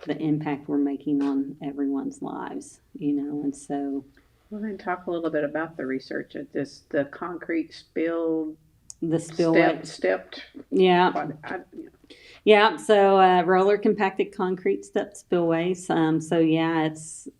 impact we're making on everyone's lives, and so. Well, then talk a little bit about the research at this, the concrete spilled, The spillway. stepped. Yeah. What, Yeah, so roller compacted concrete step spillways. So yeah,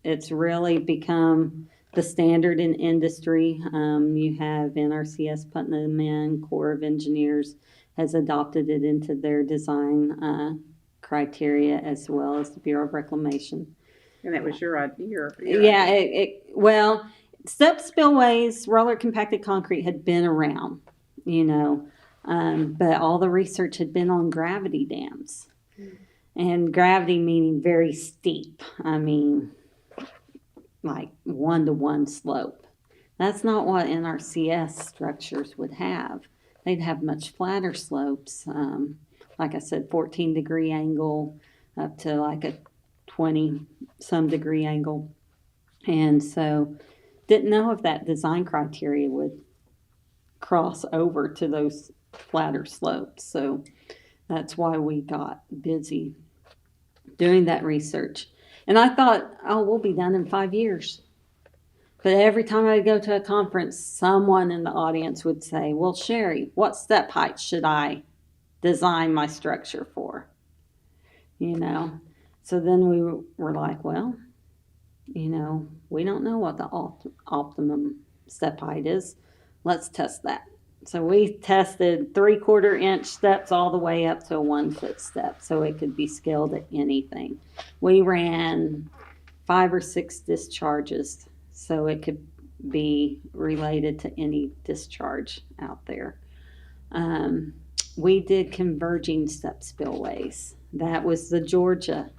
it's really become the standard in industry. You have NRCS putting them in, Corps of Engineers has adopted it into their design criteria, as well as the Bureau of Reclamation. And that was your idea. Yeah, well, step spillways, roller compacted concrete had been around, but all the research had been on gravity dams. And gravity meaning very steep. I mean, like 1-to-1 slope. That's not what NRCS structures would have. They'd have much flatter slopes. Like I said, 14-degree angle up to like a 20-some degree angle. And so didn't know if that design criteria would cross over to those flatter slopes. So that's why we got busy doing that research. And I thought, we'll be done in 5 years. But every time I go to a conference, someone in the audience would say, well, Sherry, what step height should I design my structure for? So then we were like, well, we don't know what the optimum step height is. Let's test that. So we tested 3/4 inch steps all the way up to a 1 foot step, so it could be scaled at anything. We ran 5 or 6 discharges, so it could be related to any discharge out there. We did converging step spillways. That was the Georgia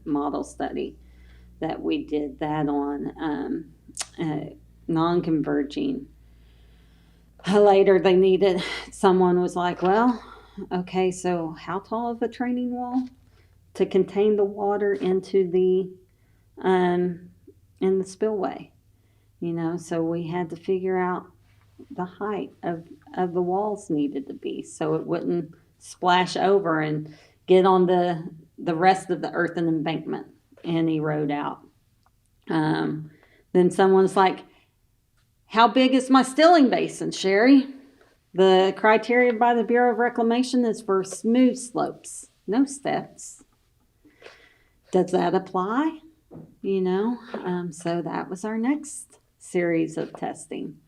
model study that we did that on. Non-converging. Later someone was like, well, okay, so how tall of a training wall to contain the water into the in the spillway? So we had to figure out the height of the walls needed to be so it wouldn't splash over and get on the rest of the earthen embankment and erode out. Then someone's like, how big is my stilling basin, Sherry? The criteria by the Bureau of Reclamation is for smooth slopes, no steps. Does that apply? So that was our next series of testing.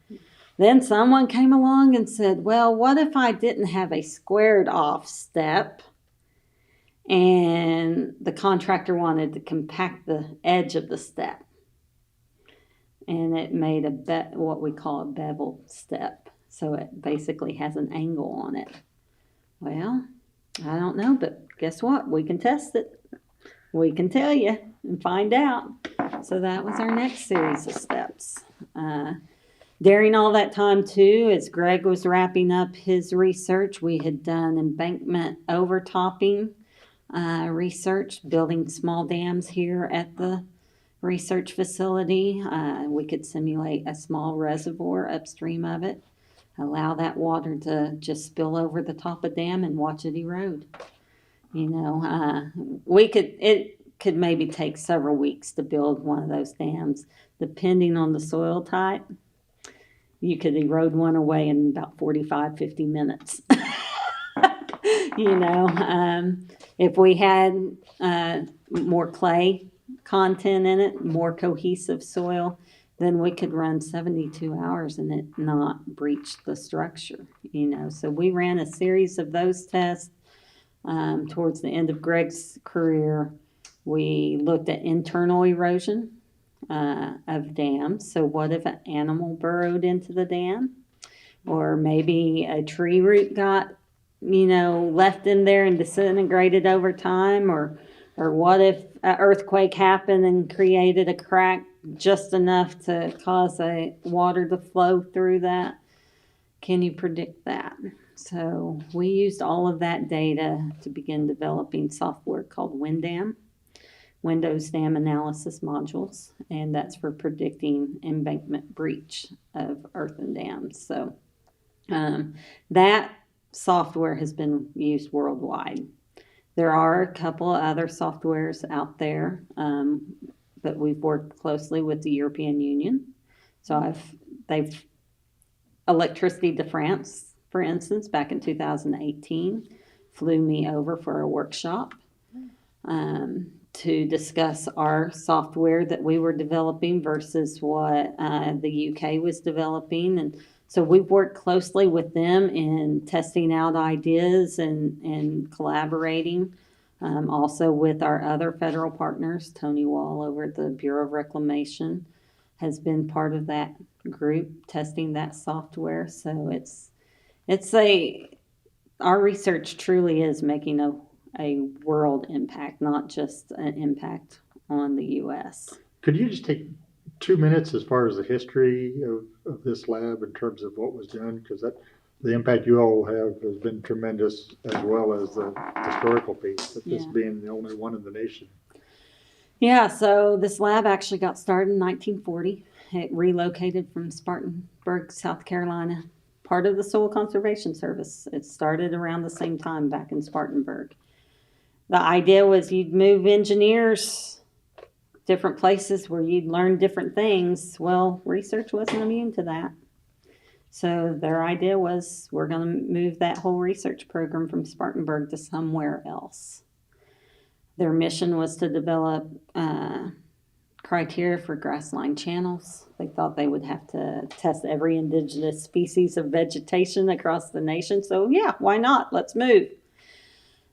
Then someone came along and said, well, what if I didn't have a squared off step and the contractor wanted to compact the edge of the step? And it made what we call a beveled step. So it basically has an angle on it. Well, I don't know, but guess what? We can test it. We can tell you and find out. So that was our next series of steps. During all that time, too, as Greg was wrapping up his research, we had done embankment overtopping research, building small dams here at the research facility. We could simulate a small reservoir upstream of it, allow that water to just spill over the top of dam and watch it erode. It could maybe take several weeks to build one of those dams, depending on the soil type. You could erode one away in about 45, 50 minutes. If we had more clay content in it, more cohesive soil, then we could run 72 hours and it not breach the structure, So we ran a series of those tests. Towards the end of Greg's career, we looked at internal erosion of dams. So what if an animal burrowed into the dam? Or maybe a tree root got, left in there and disintegrated over time? Or what if an earthquake happened and created a crack just enough to cause water to flow through that? Can you predict that? So we used all of that data to begin developing software called WinDam, Windows Dam Analysis Modules, and that's for predicting embankment breach of earthen dams. So That software has been used worldwide. There are a couple of other softwares out there, but we've worked closely with the European Union. So they've Electricity de France, for instance, back in 2018, flew me over for a workshop to discuss our software that we were developing versus what the UK was developing. And so we've worked closely with them in testing out ideas and collaborating. Also with our other federal partners. Tony Wall over at the Bureau of Reclamation has been part of that group testing that software. So our research truly is making a world impact, not just an impact on the U.S. Could you just take 2 minutes as far as the history of this lab in terms of what was done? Because the impact you all have has been tremendous, as well as the historical piece, but this being the only one in the nation. Yeah, so this lab actually got started in 1940. It relocated from Spartanburg, South Carolina, part of the Soil Conservation Service. It started around the same time back in Spartanburg. The idea was you'd move engineers different places where you'd learn different things. Well, research wasn't immune to that. So their idea was we're going to move that whole research program from Spartanburg to somewhere else. Their mission was to develop criteria for grassline channels. They thought they would have to test every indigenous species of vegetation across the nation. So yeah, why not? Let's move.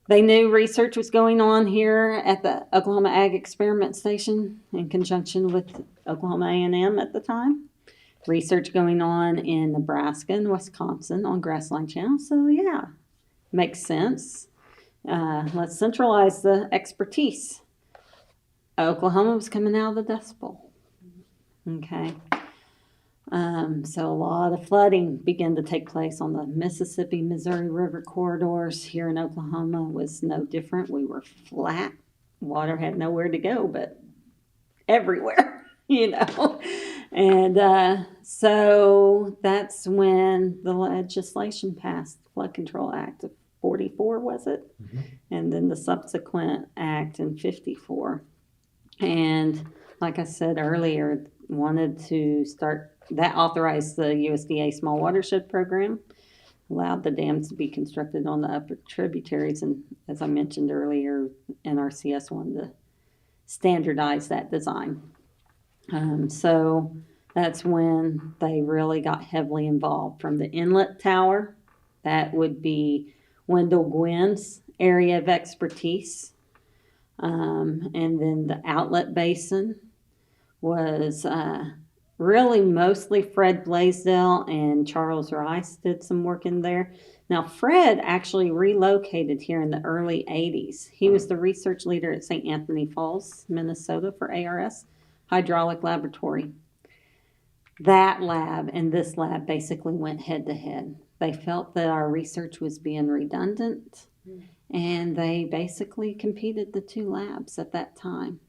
They knew research was going on here at the Oklahoma Ag Experiment Station in conjunction with Oklahoma A&M at the time. Research going on in Nebraska and Wisconsin on grassline channels. So yeah, makes sense. Let's centralize the expertise. Oklahoma was coming out of the Dust Bowl. Okay. So a lot of flooding began to take place on the Mississippi, Missouri River corridors. Here in Oklahoma was no different. We were flat. Water had nowhere to go but everywhere, And so that's when the legislation passed, Flood Control Act of 44, was it? Mm-hmm. And then the subsequent act in 54. And like I said earlier, wanted to start, that authorized the USDA Small Watershed Program, allowed the dams to be constructed on the upper tributaries. And as I mentioned earlier, NRCS wanted to standardize that design. So that's when they really got heavily involved. From the inlet tower, that would be Wendell Gwynn's area of expertise. And then the outlet basin was really mostly Fred Blaisdell and Charles Rice did some work in there. Now, Fred actually relocated here in the early 80s. He was the research leader at St. Anthony Falls, Minnesota for ARS Hydraulic Laboratory. That lab and this lab basically went head to head. They felt that our research was being redundant, and they basically competed the two labs at that time.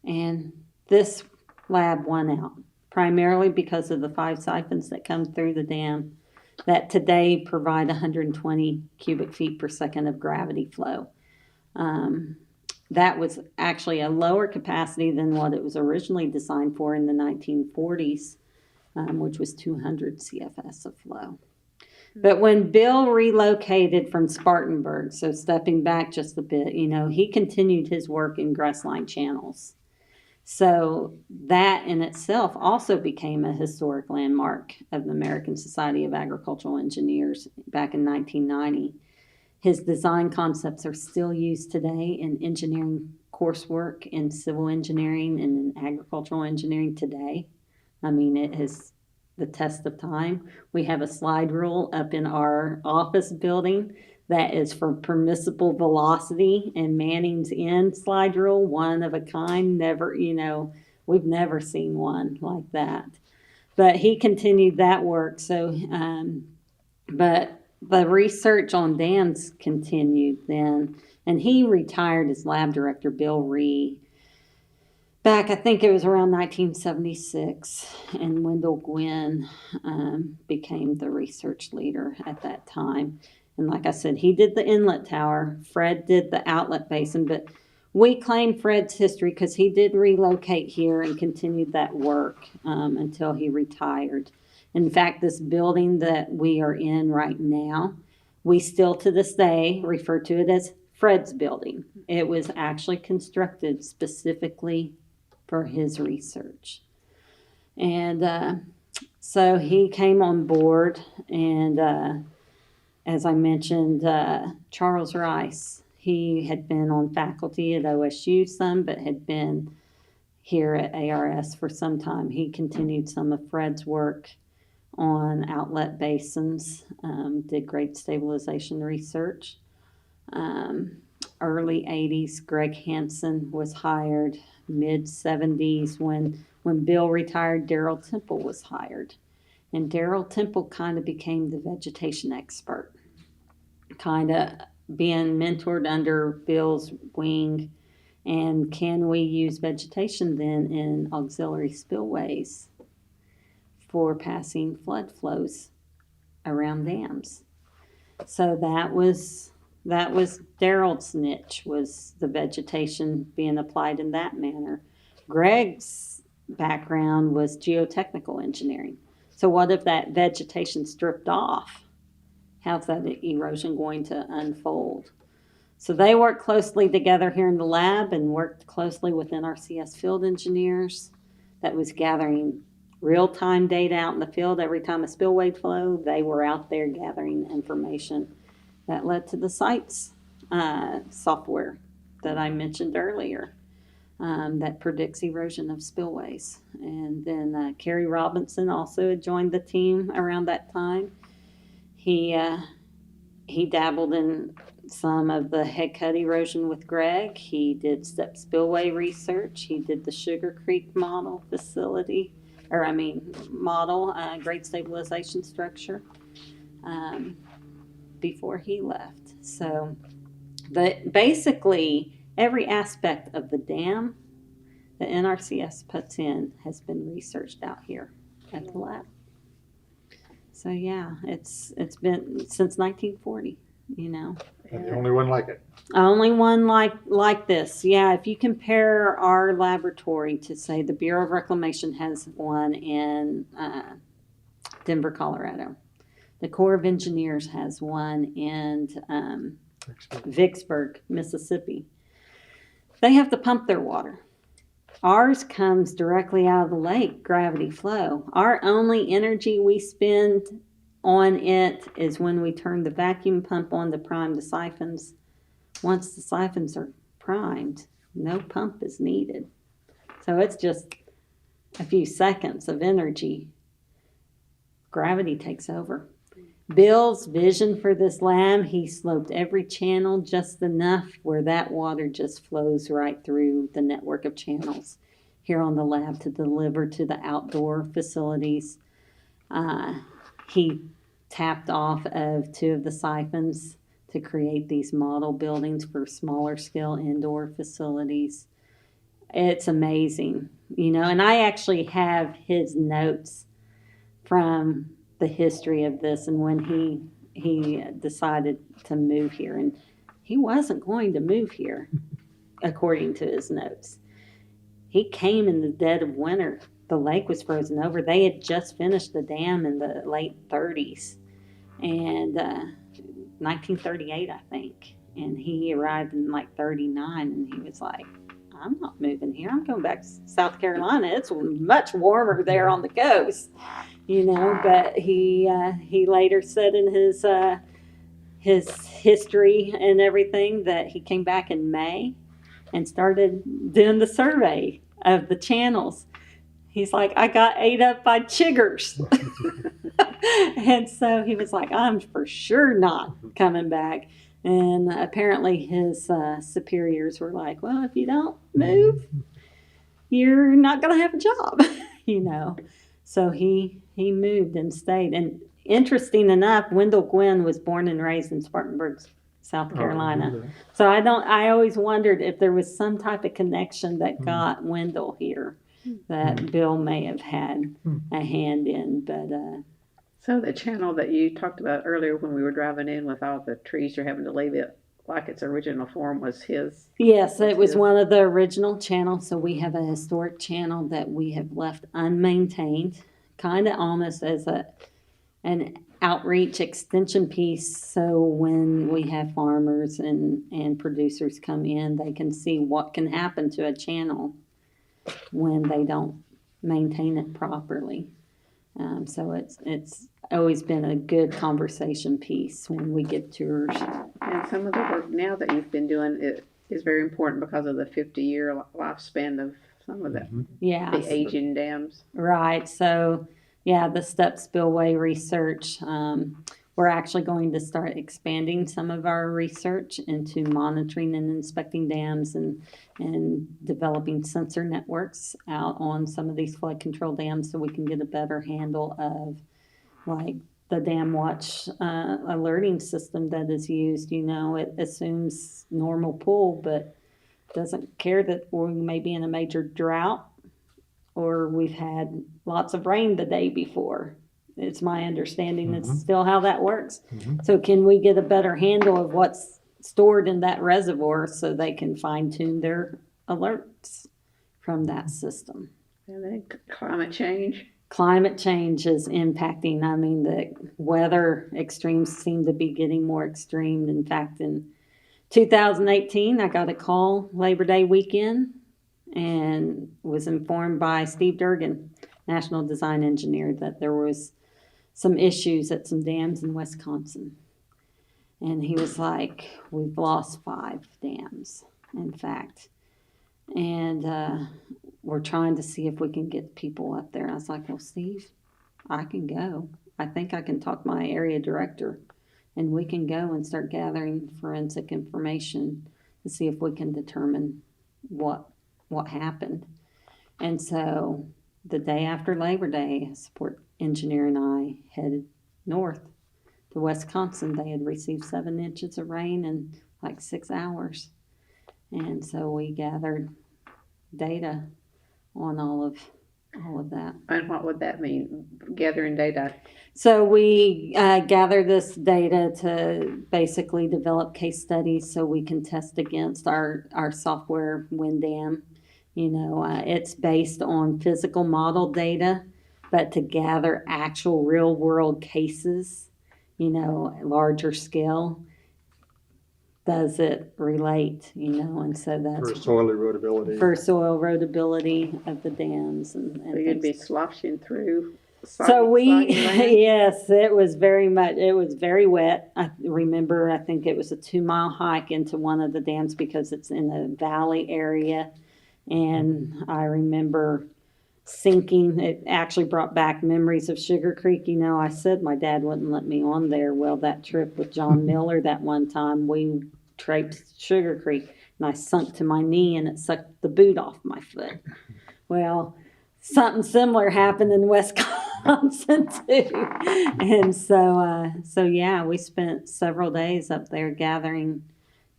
And this lab won out, primarily because of the 5 siphons that come through the dam that today provide 120 cubic feet per second of gravity flow. That was actually a lower capacity than what it was originally designed for in the 1940s, which was 200 CFS of flow. But when Bill relocated from Spartanburg, so stepping back just a bit, he continued his work in grassline channels. So that in itself also became a historic landmark of the American Society of Agricultural Engineers back in 1990. His design concepts are still used today in engineering coursework, in civil engineering, and in agricultural engineering today. I mean, it has the test of time. We have a slide rule up in our office building that is for permissible velocity, and Manning's End slide rule, one of a kind. We've never seen one like that. But he continued that work. So, but the research on dams continued then, and he retired as lab director, Bill Ree, back, I think it was around 1976, and Wendell Gwynn became the research leader at that time. And like I said, he did the inlet tower. Fred did the outlet basin, but we claim Fred's history because he did relocate here and continued that work until he retired. In fact, this building that we are in right now, we still to this day refer to it as Fred's building. It was actually constructed specifically for his research. And so he came on board, and as I mentioned, Charles Rice, he had been on faculty at OSU some, but had been here at ARS for some time. He continued some of Fred's work on outlet basins, did grade stabilization research. Early 80s, Greg Hansen was hired. Mid 70s, when Bill retired, Darrell Temple was hired. And Darrell Temple kind of became the vegetation expert, kind of being mentored under Bill's wing. And can we use vegetation then in auxiliary spillways for passing flood flows around dams? So that was Darrell's niche, was the vegetation being applied in that manner. Greg's background was geotechnical engineering. So what if that vegetation stripped off? How's that erosion going to unfold? So they worked closely together here in the lab and worked closely with NRCS field engineers that was gathering real-time data out in the field. Every time a spillway flowed, they were out there gathering information. That led to the SITES software that I mentioned earlier that predicts erosion of spillways. And then Kerry Robinson also had joined the team around that time. He dabbled in some of the head cut erosion with Greg. He did step spillway research. He did the Sugar Creek model grade stabilization structure. Before he left. So basically every aspect of the dam that NRCS puts in has been researched out here at the lab. So yeah, it's been since 1940, And the only one like it. Only one like this. Yeah, if you compare our laboratory to, say, the Bureau of Reclamation has one in Denver, Colorado. The Corps of Engineers has one in Vicksburg, Mississippi. They have to pump their water. Ours comes directly out of the lake, gravity flow. Our only energy we spend on it is when we turn the vacuum pump on to prime the siphons. Once the siphons are primed, no pump is needed. So it's just a few seconds of energy. Gravity takes over. Bill's vision for this lab, he sloped every channel just enough where that water just flows right through the network of channels here on the lab to deliver to the outdoor facilities. He tapped off of 2 of the siphons to create these model buildings for smaller scale indoor facilities. It's amazing, and I actually have his notes from the history of this and when he decided to move here. And he wasn't going to move here, according to his notes. He came in the dead of winter. The lake was frozen over. They had just finished the dam in the late 30s. And 1938, I think. And he arrived in like 39, and he was like, I'm not moving here. I'm going back to South Carolina. It's much warmer there on the coast, But he later said in his history and everything that he came back in May and started doing the survey of the channels. He's like, I got ate up by chiggers. And so he was like, I'm for sure not coming back. And apparently his superiors were like, well, if you don't move, you're not going to have a job, So he moved and stayed. And interesting enough, Wendell Gwynn was born and raised in Spartanburg, South Carolina. So I always wondered if there was some type of connection that got Wendell here that Bill may have had a hand in, but So the channel that you talked about earlier when we were driving in with all the trees, you're having to leave it like its original form was his. yes, it was his. one of the original channels. So we have a historic channel that we have left unmaintained, kind of almost as an outreach extension piece. So when we have farmers and producers come in, they can see what can happen to a channel when they don't maintain it properly. So it's always been a good conversation piece when we give tours. And some of the work now that you've been doing it is very important because of the 50-year lifespan of some of Yeah. the aging dams. Right. So, yeah, the step spillway research. We're actually going to start expanding some of our research into monitoring and inspecting dams and developing sensor networks out on some of these flood control dams so we can get a better handle of like the dam watch alerting system that is used. You know, it assumes normal pool, but doesn't care that we may be in a major drought or we've had lots of rain the day before. It's my understanding it's still how that works. So can we get a better handle of what's stored in that reservoir so they can fine tune their alerts from that system? And then climate change. Climate change is impacting. I mean, the weather extremes seem to be getting more extreme. In fact, in 2018, I got a call Labor Day weekend and was informed by Steve Durgan, National Design Engineer, that there was some issues at some dams in Wisconsin. And he was like, we've lost 5 dams, in fact. And we're trying to see if we can get people up there. I was like, well, Steve, I can go. I think I can talk my area director, and we can go and start gathering forensic information to see if we can determine what happened. And so the day after Labor Day, a support engineer and I headed north to Wisconsin. They had received 7 inches of rain in like 6 hours. And so we gathered data on all of that. And what would that mean, gathering data? So we gather this data to basically develop case studies so we can test against our software WinDam. You know, it's based on physical model data, but to gather actual real world cases, you know, larger scale, does it relate, you know, and so that's For soil erodibility. for soil erodibility of the dams and So you'd be things. sloshing through. So we, soggy land? yes, it was very wet. I remember, I think it was a 2-mile hike into one of the dams because it's in a valley area. And I remember sinking. It actually brought back memories of Sugar Creek. You know, I said my dad wouldn't let me on there. Well, that trip with John Miller that one time, we traipsed Sugar Creek and I sunk to my knee and it sucked the boot off my foot. Well, something similar happened in Wisconsin too. And so yeah, we spent several days up there gathering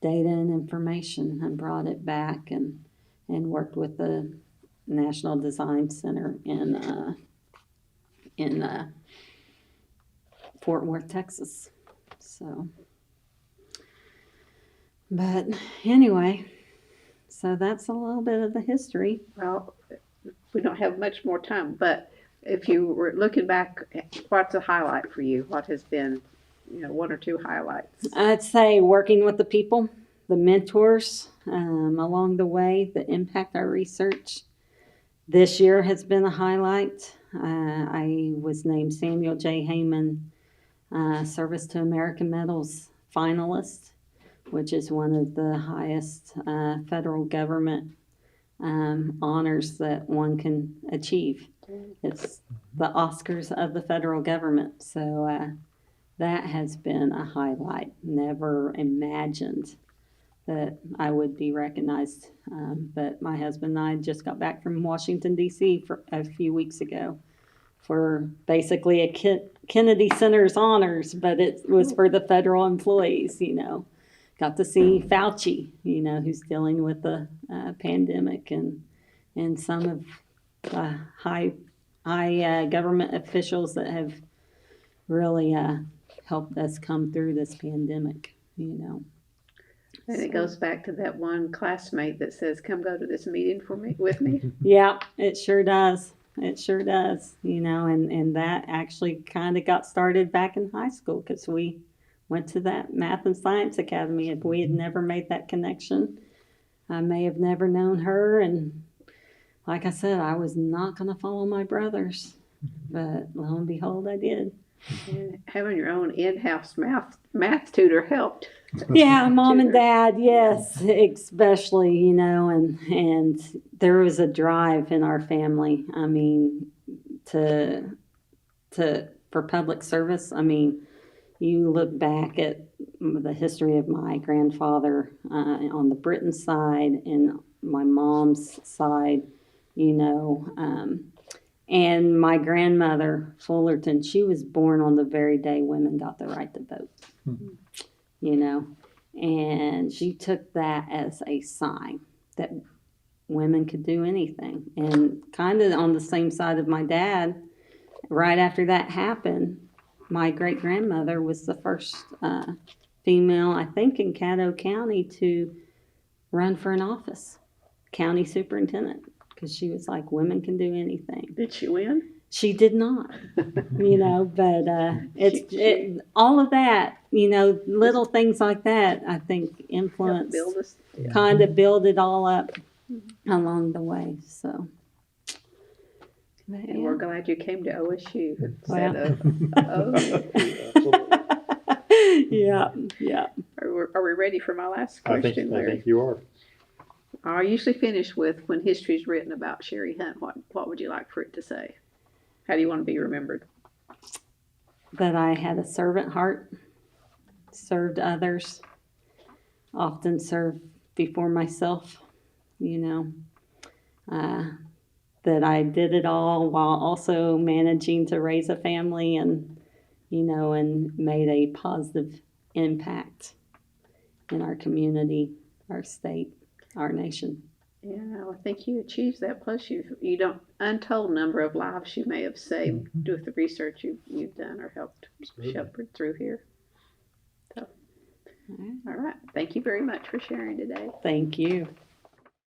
data and information and brought it back and worked with the National Design Center in Fort Worth, Texas. So, but anyway, so that's a little bit of the history. Well, we don't have much more time, but if you were looking back, what's a highlight for you? What has been, you know, 1 or 2 highlights? I'd say working with the people, the mentors along the way that impact our research. This year has been a highlight. I was named Samuel J. Heyman Service to American Medals finalist, which is one of the highest federal government honors that one can achieve. It's the Oscars of the federal government. So that has been a highlight. Never imagined that I would be recognized. But my husband and I just got back from Washington, D.C. for a few weeks ago for basically a Kennedy Center's honors, but it was for the federal employees, you know. got to see Fauci, who's dealing with the pandemic, and some of the high government officials that have really helped us come through this pandemic. And it goes back to that one classmate that says, "Come go to this meeting with me." Yeah, it sure does. It sure does. And that actually kind of got started back in high school because we went to that Math and Science Academy. If we had never made that connection, I may have never known her. And like I said, I was not going to follow my brothers, but lo and behold, I did. And having your own in-house math tutor helped. Yeah, mom and dad, yes, especially, and there was a drive in our family. I mean, for public service. I mean, you look back at the history of my grandfather on the Britton side and my mom's side, and my grandmother, Fullerton, she was born on the very day women got the right to vote, and she took that as a sign that women could do anything. And kind of on the same side of my dad, right after that happened, my great-grandmother was the first female, I think, in Caddo County to run for an office, county superintendent. Because she was like, women can do anything. Did she win? She did not, but all of that, little things like that, I think influence, kind of build it all up along the way. So, and we're glad you came to OSU instead Yeah. Are we ready for my last question, I Larry? think you are. I usually finish with, when history is written about Sherry Hunt, what would you like for it to say? How do you want to be remembered? That I had a servant heart, served others, often served before myself, that I did it all while also managing to raise a family and made a positive impact in our community, our state, our nation. Yeah, I think you achieved that. Plus, you don't untold number of lives you may have saved with the research you've done or helped shepherd through here. So, all right. Thank you very much for sharing today. Thank you.